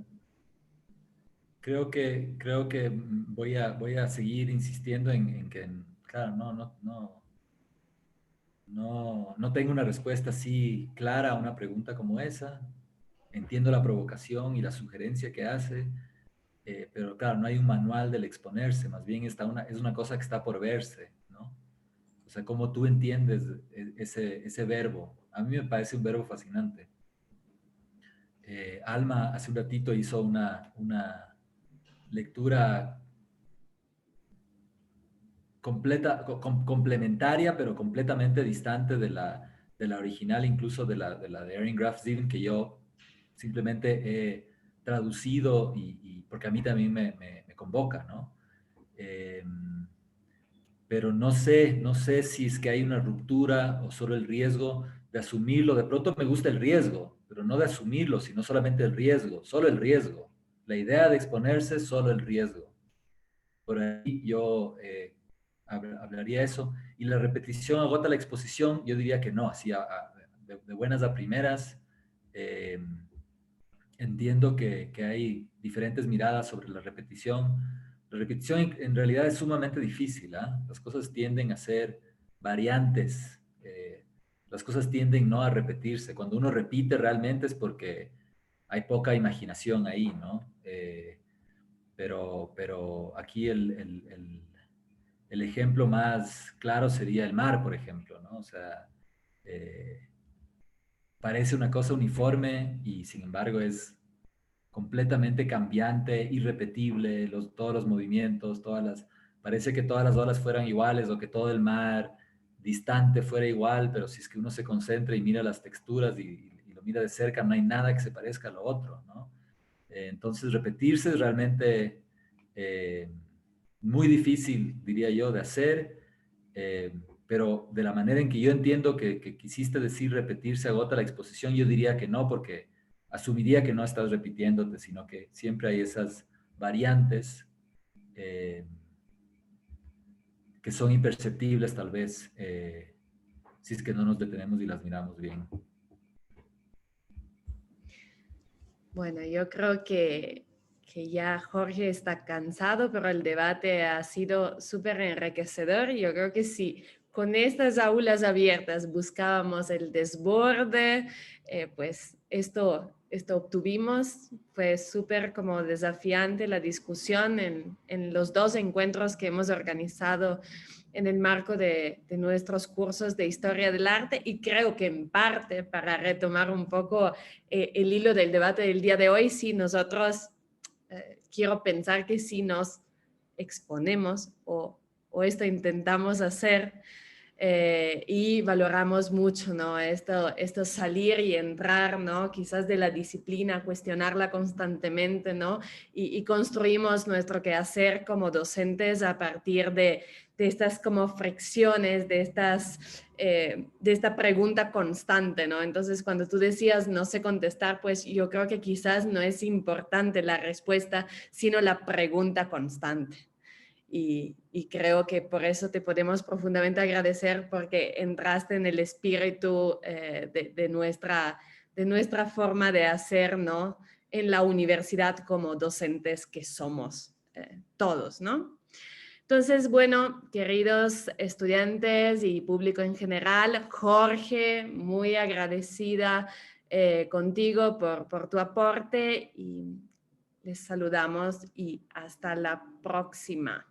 Speaker 2: creo que voy a seguir insistiendo en que, claro, no tengo una respuesta así clara a una pregunta como esa. Entiendo la provocación y la sugerencia que hace, pero claro, no hay un manual del exponerse, más bien es una cosa que está por verse, ¿no? O sea, cómo tú entiendes ese verbo. A mí me parece un verbo fascinante. Alma hace un ratito hizo una lectura complementaria, pero completamente distante de la original, incluso de Erin Graff Zinn, que yo simplemente he traducido porque a mí también me convoca, ¿no? Pero no sé si es que hay una ruptura o solo el riesgo de asumirlo. De pronto me gusta el riesgo, pero no de asumirlo, sino solamente el riesgo, solo el riesgo. La idea de exponerse, solo el riesgo. Por ahí yo hablaría eso. Y la repetición agota la exposición, yo diría que no, así de buenas a primeras. entiendo que hay diferentes miradas sobre la repetición. La repetición en realidad es sumamente difícil, ¿ah? Las cosas tienden a ser variantes. Las cosas tienden no a repetirse. Cuando uno repite realmente es porque hay poca imaginación ahí, ¿no? Pero aquí el ejemplo más claro sería el mar, por ejemplo, ¿no? O sea, eh, parece una cosa uniforme y sin embargo es completamente cambiante, irrepetible, todos los movimientos, parece que todas las olas fueran iguales o que todo el mar distante fuera igual, pero si es que uno se concentra y mira las texturas y lo mira de cerca, no hay nada que se parezca a lo otro, ¿no? Entonces repetirse es realmente muy difícil, diría yo, de hacer, eh, pero de la manera en que yo entiendo que quisiste decir repetirse agota la exposición, yo diría que no, porque asumiría que no estás repitiéndote, sino que siempre hay esas variantes eh, que son imperceptibles tal vez, si es que no nos detenemos y las miramos bien.
Speaker 1: Bueno, yo creo que ya Jorge está cansado, pero el debate ha sido súper enriquecedor. Yo creo que si con estas aulas abiertas buscábamos el desborde, pues esto obtuvimos. Fue súper como desafiante la discusión en los dos encuentros que hemos organizado en el marco de nuestros cursos de historia del arte, y creo que en parte, para retomar un poco el hilo del debate del día de hoy, sí, nosotros quiero pensar que si nos exponemos o esto intentamos hacer y valoramos mucho, ¿no? Esto salir y entrar, ¿no? Quizás de la disciplina, cuestionarla constantemente, ¿no? Y construimos nuestro quehacer como docentes a partir de estas como fricciones, de esta pregunta constante, ¿no? Entonces, cuando tú decías no sé contestar, pues yo creo que quizás no es importante la respuesta, sino la pregunta constante. Y creo que por eso te podemos profundamente agradecer, porque entraste en el espíritu de nuestra forma de hacer, ¿no? En la universidad como docentes que somos todos, ¿no? Entonces, bueno, queridos estudiantes y público en general, Jorge, muy agradecida contigo por tu aporte, y les saludamos y hasta la próxima.